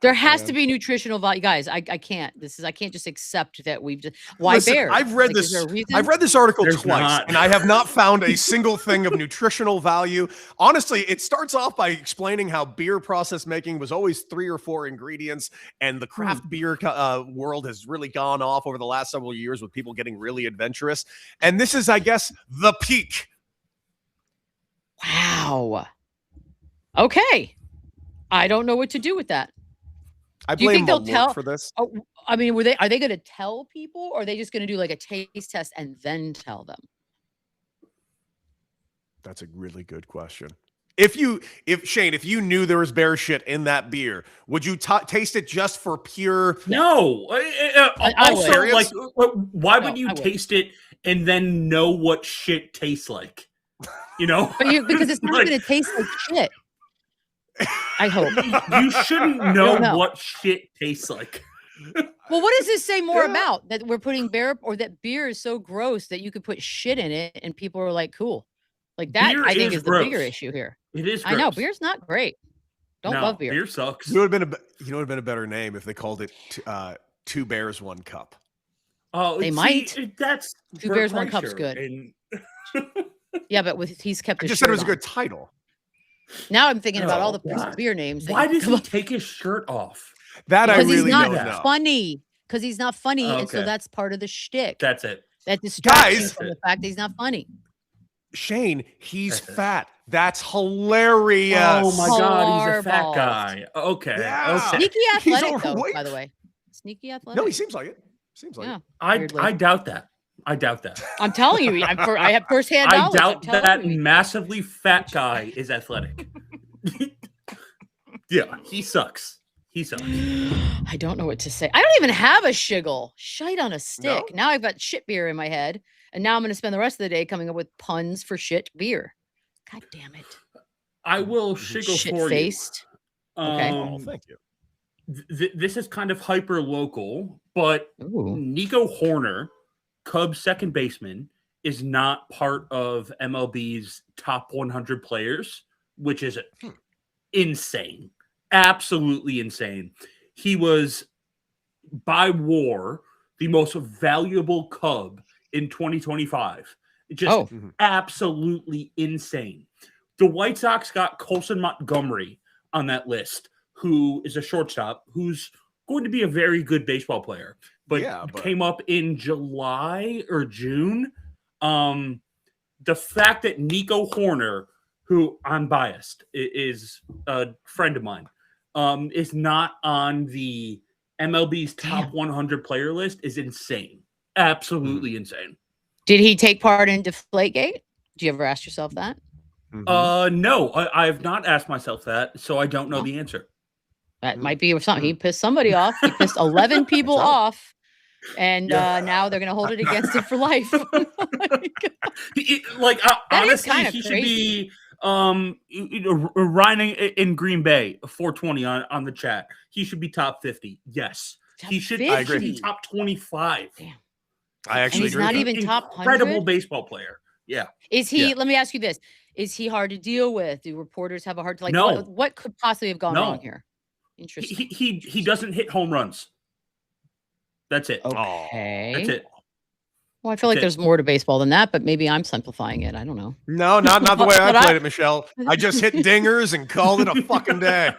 There has to be nutritional value, guys. I can't. I can't just accept that we've just. Why bears? I've read this. I've read this article twice, and I have not found a single thing of nutritional value. Honestly, it starts off by explaining how beer process making was always 3 or 4 ingredients, and the craft beer world has really gone off over the last several years with people getting really adventurous. And this is, I guess, the peak. Wow. Okay. I don't know what to do with that. I blame they'll tell for this. Oh, I mean, are they going to tell people, or are they just going to do like a taste test and then tell them? That's a really good question. If Shane, if you knew there was bear shit in that beer, would you taste it just for pure? No. I Also, would. like, why No, would you I would. taste it and then know what shit tastes like? You know, Because it's not Like, going to taste like shit. I hope. you shouldn't know what shit tastes like. Well, what does this say more about? That we're putting beer, or that beer is so gross that you could put shit in it and people are like, cool. Like that, Beer I think is is the bigger gross. issue here. It is. I know gross. beer's not great. Don't No, love beer. Beer sucks. You know, would have been a better name if they called it Two Bears, One Cup. Oh, They see, might. That's Two Bert Bears, One Cup's Kreischer, good. and- Yeah, but he's kept. I His just said it shirt was a on. good title. Now I'm thinking about all the God. beer names. Why does he he? take his shirt off? That I Because really he's not don't know. funny. Because he's not funny, and so Okay. that's part of the shtick. That's it. That distracts you Guys. from the fact that he's not funny. Shane, he's That's it. fat. That's hilarious. Oh my God, he's a fat Harballs. guy. Okay. Yeah. Okay. Sneaky He's athletic, though. overweight. By the way, sneaky athletic. No, he seems like it. Seems like Yeah, it. weirdly. I doubt that. I doubt that. I'm telling you, I have firsthand I knowledge. doubt I'm telling that you. massively fat guy is athletic. Yeah, he sucks. He sucks. I don't know what to say. I don't even have a shiggle. Shite on a stick. No? Now I've got shit beer in my head, and now I'm going to spend the rest of the day coming up with puns for shit beer. God damn it! I will shiggle Shit for faced. you. Okay. Oh, thank you. This is kind of hyper local, but Ooh. Nico Horner, Cubs second baseman, is not part of MLB's top 100 players, which is insane. Absolutely insane. He was, by WAR, the most valuable Cub in 2025. Just absolutely insane. The White Sox got Colson Montgomery on that list, who is a shortstop, who's going to be a very good baseball player, but came up in July or June. The fact that Nico Horner, who I'm biased, is a friend of mine, is not on the MLB's top 100 player list is insane. Absolutely insane. Did he take part in Deflategate? Do you ever ask yourself that? No, I have not asked myself that, so I don't know the answer. That might be something. He pissed somebody off. He pissed 11 people off, and now they're going to hold it against him for life. Honestly, he should be riding in Green Bay 420 on the chat. He should be top 50. Yes, he should. I agree. Be top 25. Damn. I actually he's agree. not with even that. top 100. Incredible baseball player. Yeah. Is he? Let me ask you this: is he hard to deal with? Do reporters have a hard time? Like, No. what could possibly have gone wrong here? Interesting. He doesn't hit home runs. That's it. Okay. That's it. Well, I feel like there's more to baseball than that, but maybe I'm simplifying it. I don't know. No, not the way I played it, Michelle. I just hit dingers and called it a fucking day.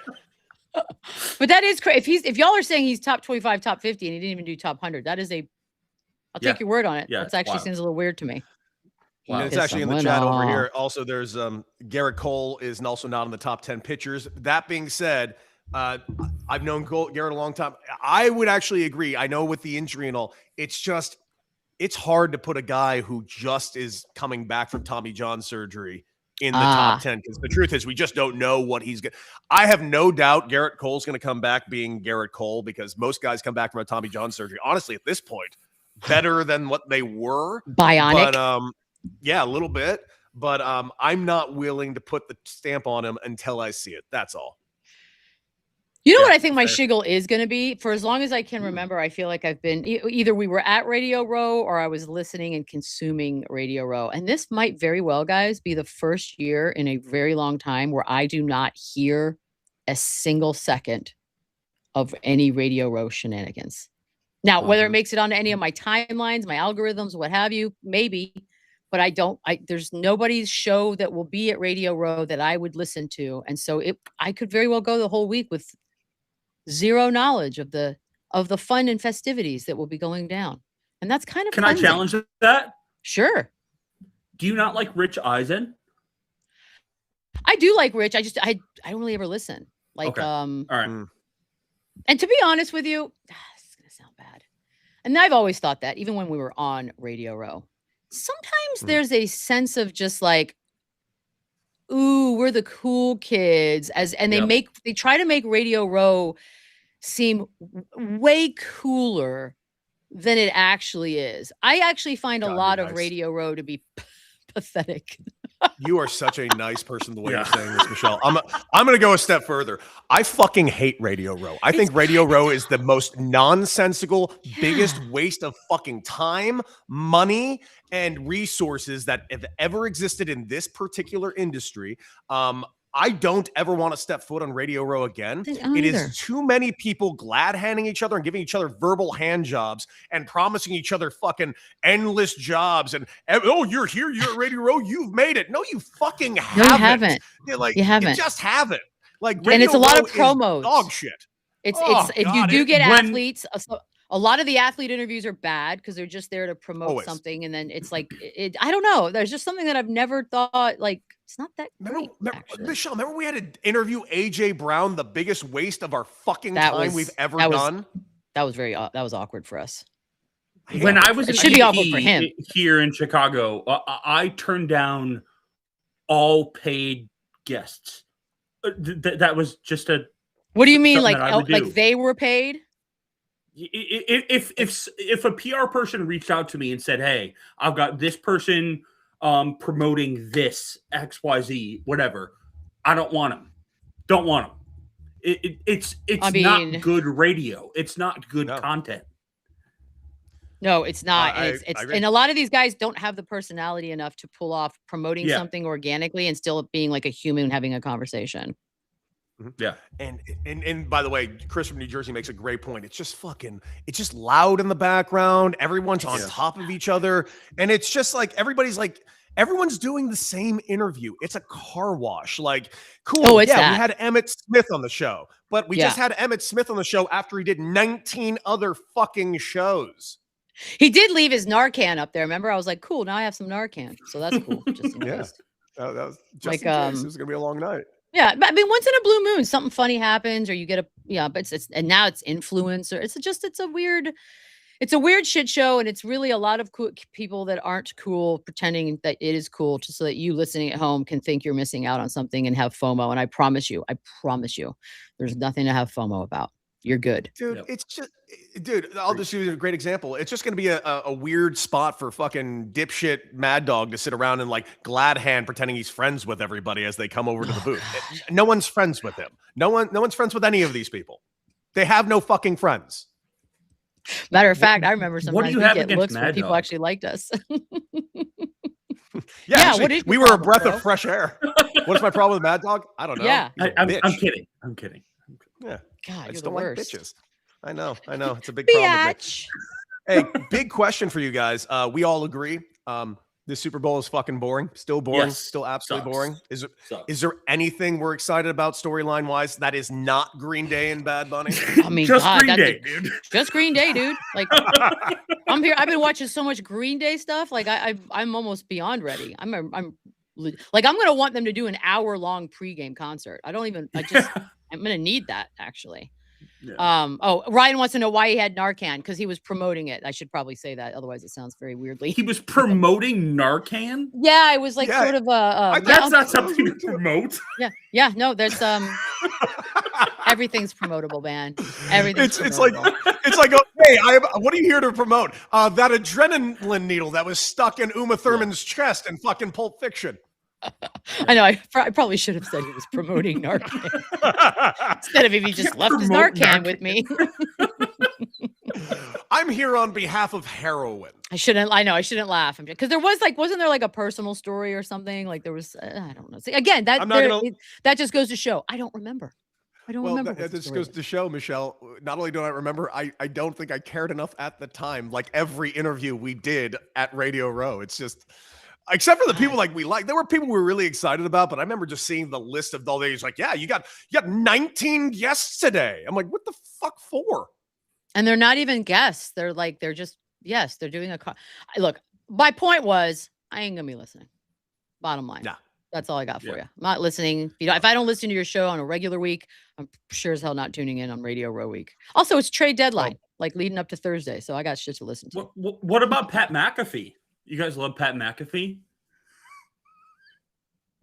But that is crazy. If y'all are saying he's top 25, top 50, and he didn't even do top 100, that is I'll take your word on it. Yeah, That actually seems a little weird to me. Wow. It's actually in the chat over here. Also, there's Garrett Cole is also not in the top 10 pitchers. That being said, I've known Garrett a long time. I would actually agree. I know with the injury and all, it's hard to put a guy who just is coming back from Tommy John surgery in the top 10, because the truth is we just don't know what he's going to. I have no doubt Garrett Cole's going to come back being Garrett Cole, because most guys come back from a Tommy John surgery, honestly, at this point, better than what they were. Bionic. But, yeah, a little bit. But I'm not willing to put the stamp on him until I see it. That's all. You know what I think my shiggle is going to be? For as long as I can remember, I feel like I've been either we were at Radio Row or I was listening and consuming Radio Row. And this might very well, guys, be the first year in a very long time where I do not hear a single second of any Radio Row shenanigans. Now, whether it makes it onto any of my timelines, my algorithms, what have you, maybe. But there's nobody's show that will be at Radio Row that I would listen to. And so I could very well go the whole week with zero knowledge of the fun and festivities that will be going down. And that's kind of Can I challenge that? Sure. Do you not like Rich Eisen? I do like Rich. I don't really ever listen. Like, all right. And to be honest with you, this is going to sound bad. And I've always thought that, even when we were on Radio Row, sometimes there's a sense of just like, ooh, we're the cool kids, and they try to make Radio Row seem way cooler than it actually is. I actually find a lot of Radio Row to be pathetic. You are such a nice person the way you're saying this, Michelle. I'm going to go a step further. I fucking hate Radio Row. I think Radio Row is the most nonsensical, biggest waste of fucking time, money, and resources that have ever existed in this particular industry. I don't ever want to step foot on Radio Row again. It is too many people glad handing each other and giving each other verbal hand jobs and promising each other fucking endless jobs. And oh, you're here, you're at Radio Row, you've made it. No, you fucking haven't. No, you haven't. Like, you haven't. You just haven't. Like, Radio and it's a lot of promos. Dog shit. It's if you do get athletes. A lot of the athlete interviews are bad because they're just there to promote something, and then it's like I don't know. There's just something that I've never thought like it's not that great. Michelle, remember we had to interview AJ Brown, the biggest waste of our fucking time we've ever done. That was awkward for us. When I was it should be awkward for him here in Chicago. I turned down all paid guests. That was just a. What do you mean? Like they were paid? If a PR person reached out to me and said, "Hey, I've got this person promoting this XYZ, whatever," I don't want them. Don't want them. It's not good radio. It's not good content. No, it's not. And a lot of these guys don't have the personality enough to pull off promoting something organically and still being like a human having a conversation. Yeah. And by the way, Chris from New Jersey makes a great point. It's just loud in the background. Everyone's on top of each other. And it's just like, everyone's doing the same interview. It's a car wash. Like, cool. Oh, we had Emmett Smith on the show, but we just had Emmett Smith on the show after he did 19 other fucking shows. He did leave his Narcan up there. Remember? I was like, cool. Now I have some Narcan. So that's cool. Just in case. That was just like, in case. It was going to be a long night. Yeah, but I mean, once in a blue moon, something funny happens, or you get but it's and now it's influencer. It's a weird shit show, and it's really a lot of cool people that aren't cool pretending that it is cool, just so that you listening at home can think you're missing out on something and have FOMO. And I promise you, there's nothing to have FOMO about. You're good, dude. I'll just use a great example. It's just going to be a weird spot for fucking dipshit Mad Dog to sit around and like glad hand pretending he's friends with everybody as they come over to the booth. No one's friends with him. No one's friends with any of these people. They have no fucking friends. Matter of fact, I remember sometimes we get looks when people actually liked us. Actually, we were a breath of fresh air. What's my problem with Mad Dog? I don't know. Yeah, I'm kidding. I'm kidding. Yeah. God, I just you're the worst. Like bitches. I know. It's a big problem with me. Hey, big question for you guys. We all agree. This Super Bowl is fucking boring. Still boring. Yes. Still absolutely boring. Is there anything we're excited about storyline wise that is not Green Day and Bad Bunny? I mean, just Green Day, dude. Just Green Day, dude. Like, I'm here. I've been watching so much Green Day stuff. Like, I'm almost beyond ready. I'm gonna want them to do an hour-long pregame concert. I'm gonna need that actually. Yeah. Ryan wants to know why he had Narcan, because he was promoting it. I should probably say that, otherwise it sounds very weirdly. He was promoting Narcan? Yeah, it was like sort of that's not something to promote. Yeah, no, there's everything's promotable, man. Everything's promotable. It's like okay, what are you here to promote? That adrenaline needle that was stuck in Uma Thurman's chest in fucking Pulp Fiction. I know. I probably should have said he was promoting Narcan instead of if he just left his Narcan with me. I'm here on behalf of heroin. I shouldn't laugh because there was wasn't there like a personal story or something? Like there was, I don't know. See, again, that just goes to show I don't remember. I don't remember. That just goes to show, Michelle, not only do I remember, I don't think I cared enough at the time. Like every interview we did at Radio Row, it's just. Except for the people there were people we were really excited about, but I remember just seeing the list of all days. Like, yeah, you got 19 guests today. I'm like, what the fuck for? And they're not even guests. They're doing a look. My point was, I ain't gonna be listening. Bottom line, that's all I got for you. I'm not listening. If I don't listen to your show on a regular week, I'm sure as hell not tuning in on Radio Row week. Also, it's trade deadline, leading up to Thursday, so I got shit to listen to. What about Pat McAfee? You guys love Pat McAfee?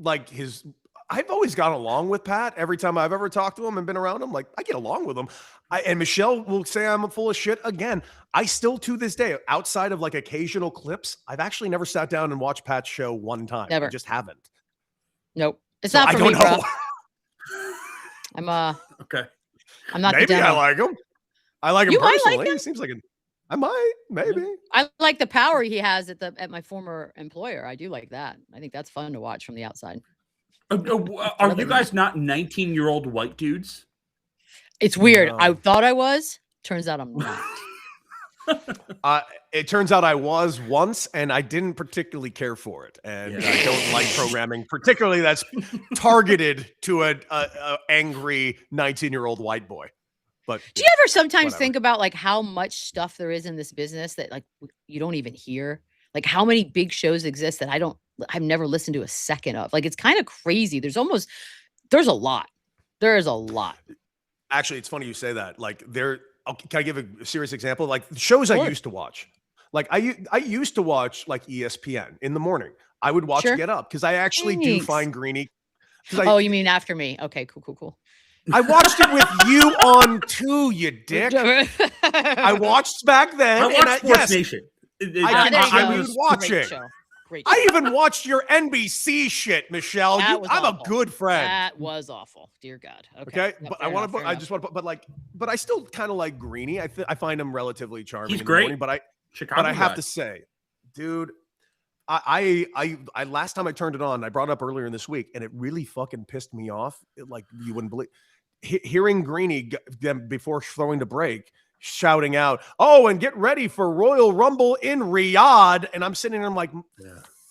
like I've always gotten along with Pat. Every time I've ever talked to him and been around him, like I get along with him. And Michelle will say I'm full of shit again. I still, to this day, outside of like occasional clips, I've actually never sat down and watched Pat's show one time. Never. I just haven't. Nope. It's not for me, bro. I'm okay. I'm not. Maybe I like him. I like him personally. Like him? He seems like I might, maybe. I like the power he has at my former employer. I do like that. I think that's fun to watch from the outside. Are you guys not 19-year-old white dudes? It's weird. No. I thought I was. Turns out I'm not. It turns out I was once, and I didn't particularly care for it. And I don't like programming, particularly that's targeted to an angry 19-year-old white boy. But do you ever sometimes think about like how much stuff there is in this business that like you don't even hear? Like how many big shows exist that I've never listened to a second of. Like it's kind of crazy. There's a lot. There is a lot. Actually, it's funny you say that. Like can I give a serious example? Like shows I used to watch. Like I used to watch like ESPN in the morning. I would watch Get Up because I actually do find Greeny. Oh, you mean after me? Okay, cool. I watched it with you on too, you dick. I watched back then. I watched Sports Nation. I was watching. Great show. I even watched your NBC shit, Michelle. I'm awful. A good friend. That was awful. Dear God. Okay. But I want to put, I just want to put, but I still kind of like Greeny. I find him relatively charming. He's great. Morning, but I have to say, dude, I last time I turned it on, I brought it up earlier in this week, and it really fucking pissed me off. Like you wouldn't believe. Hearing Greeny before throwing the break shouting out, "Oh, and get ready for Royal Rumble in Riyadh," and I'm sitting there, I'm like,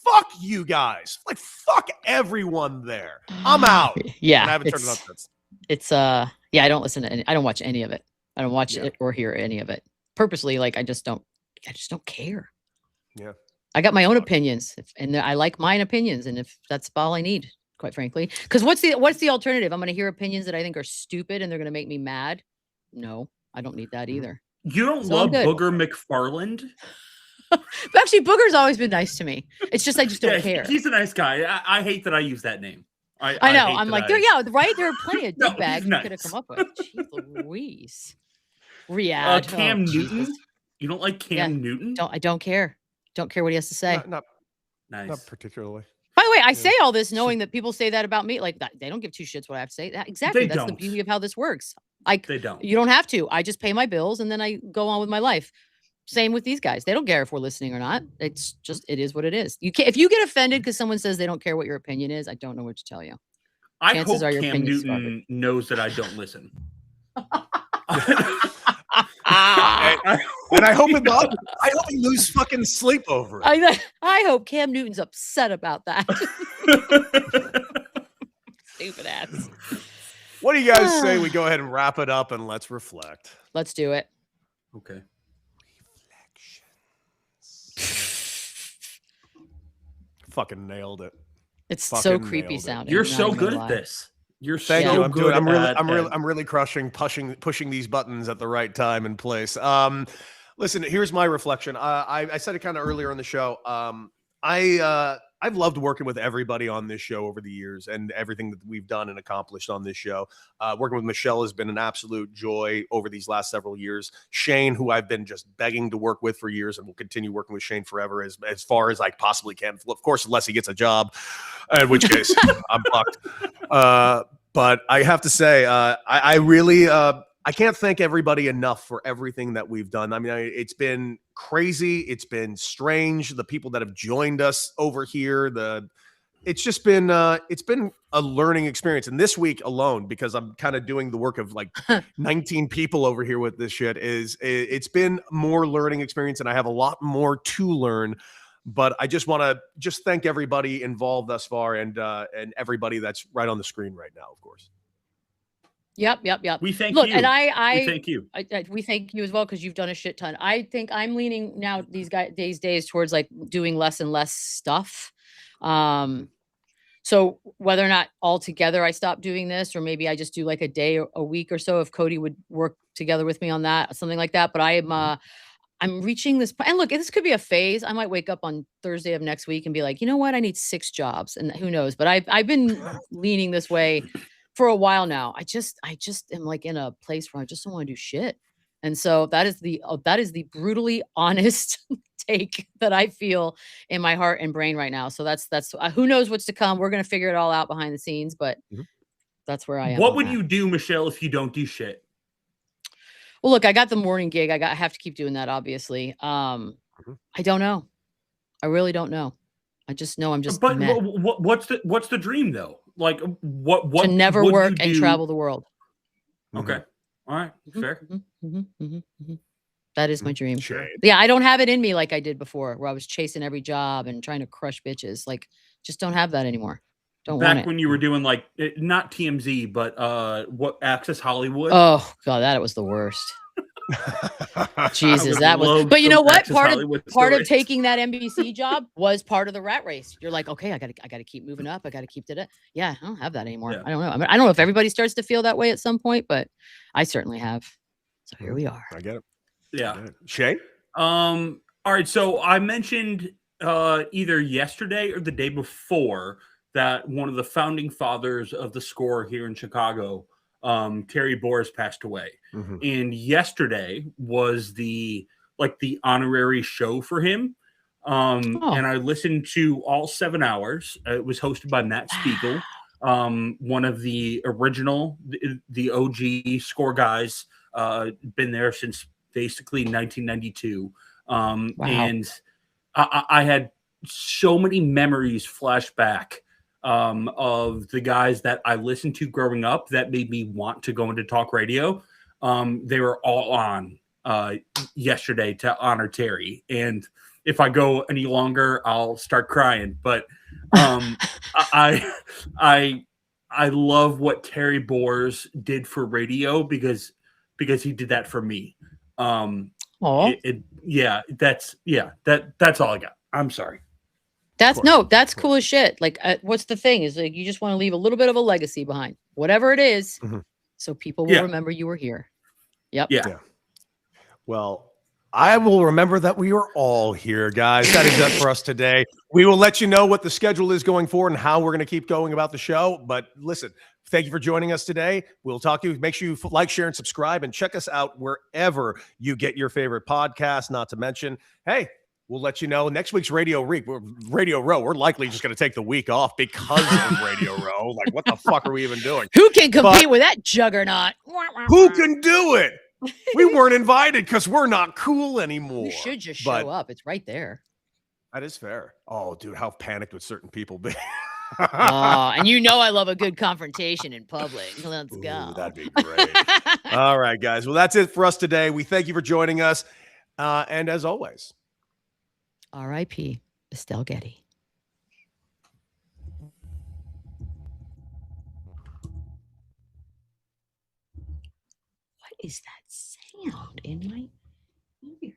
"Fuck you guys! Like, fuck everyone there. I'm out." Yeah, and I haven't turned it on since. It's I don't listen to I don't watch any of it. I don't watch it or hear any of it purposely. Like I just don't care. Yeah, I got my own opinions, and I like mine opinions, and if that's all I need. Quite frankly, because what's the alternative? I'm going to hear opinions that I think are stupid and they're going to make me mad. No, I don't need that either. You don't love Booger McFarland? Actually, Booger's always been nice to me. It's just I just don't care. He's a nice guy. I hate that I use that name. I know. I'm like, there are plenty of dickbags you could have come up with. Jeez Louise. Riyadh. Cam Newton. Jesus. You don't like Cam Newton? I don't care. Don't care what he has to say. Not particularly. By the way, I say all this knowing that people say that about me. Like they don't give two shits what I have to say. Exactly. That's the beauty of how this works. They don't. You don't have to. I just pay my bills and then I go on with my life. Same with these guys. They don't care if we're listening or not. It's just, it is what it is. You can't, if you get offended because someone says they don't care what your opinion is, I don't know what to tell you. I hope Cam Newton knows that I don't listen. And I hope he loses fucking sleep over it. I hope Cam Newton's upset about that. Stupid ass. What do you guys say we go ahead and wrap it up and let's reflect? Let's do it. Okay. Fucking nailed it. It's so creepy sounding. You're so good at this. You're Thank so you. good. I'm really pushing these buttons at the right time and place. Listen, here's my reflection. I said it kind of earlier in the show. I've loved working with everybody on this show over the years and everything that we've done and accomplished on this show. Working with Michelle has been an absolute joy over these last several years. Shane, who I've been just begging to work with for years and will continue working with Shane forever as far as I possibly can. Of course, unless he gets a job, in which case I'm fucked. But I have to say, I really I can't thank everybody enough for everything that we've done. I mean, it's been crazy. It's been strange. The people that have joined us over here, it's just been it's been a learning experience. And this week alone, because I'm kind of doing the work of like 19 people over here with this shit, it's been more learning experience, and I have a lot more to learn. But I just want to thank everybody involved thus far, and everybody that's right on the screen right now, of course. Yep. We thank you. And we thank you. We thank you as well, because you've done a shit ton. I think I'm leaning now these days towards like doing less and less stuff. So whether or not altogether I stop doing this, or maybe I just do like a day or a week or so, if Cody would work together with me on that, something like that. But I'm reaching this point. And look, this could be a phase. I might wake up on Thursday of next week and be like, you know what? I need 6 jobs. And who knows? But I've been leaning this way for a while now. I just am like in a place where I just don't want to do shit. And so that is the brutally honest take that I feel in my heart and brain right now. So that's who knows what's to come. We're going to figure it all out behind the scenes, but that's where I am. What would you do, Michelle, if you don't do shit? Well, look, I got the morning gig. I have to keep doing that, obviously. I don't know. I really don't know. I just know I'm just But meh. what's the dream though? Like what To never would work you and do? travel the world. Okay. All right. Fair. That is my dream. Shade. Yeah, I don't have it in me like I did before, where I was chasing every job and trying to crush bitches. Like, just don't have that anymore. Don't want Back it. when you were doing like not TMZ, but what Access Hollywood? Oh god, that was the worst. Jesus, would that was. love But you some know what? Access Hollywood Part of stories. taking that NBC job was part of the rat race. You're like, okay, I gotta keep moving up. I gotta keep it. Yeah, I don't have that anymore. Yeah. I don't know. I mean, I don't know if everybody starts to feel that way at some point, but I certainly have. So here we are. I get it. Yeah. Shay? All right. So I mentioned either yesterday or the day before that one of the founding fathers of the score here in Chicago, Terry Boers, passed away. And yesterday was the honorary show for him. And I listened to all 7 hours. It was hosted by Matt Spiegel, one of the original, the OG score guys, been there since basically 1992. And I had so many memories flash back of the guys that I listened to growing up that made me want to go into talk radio. They were all on yesterday to honor Terry. And if I go any longer, I'll start crying. But I love what Terry Boers did for radio because he did that for me. That's all I got. I'm sorry. That's cool as shit. Like, what's the thing is like, you just want to leave a little bit of a legacy behind, whatever it is, so people will remember you were here. Yep. Yeah. Well, I will remember that we are all here, guys. That is it for us today. We will let you know what the schedule is going forward and how we're going to keep going about the show. But listen, thank you for joining us today. We'll talk to you. Make sure you like, share, and subscribe, and check us out wherever you get your favorite podcast. Not to mention, hey, we'll let you know next week's Radio Row. We're likely just going to take the week off because of Radio Row. Like, what the fuck are we even doing? Who can compete with that juggernaut? Who can do it? We weren't invited because we're not cool anymore. You should just show up. It's right there. That is fair. Oh, dude, how panicked would certain people be? And you know I love a good confrontation in public. Let's go. That'd be great. All right, guys. Well, that's it for us today. We thank you for joining us. And as always, R.I.P. Estelle Getty. What is that sound in my ear?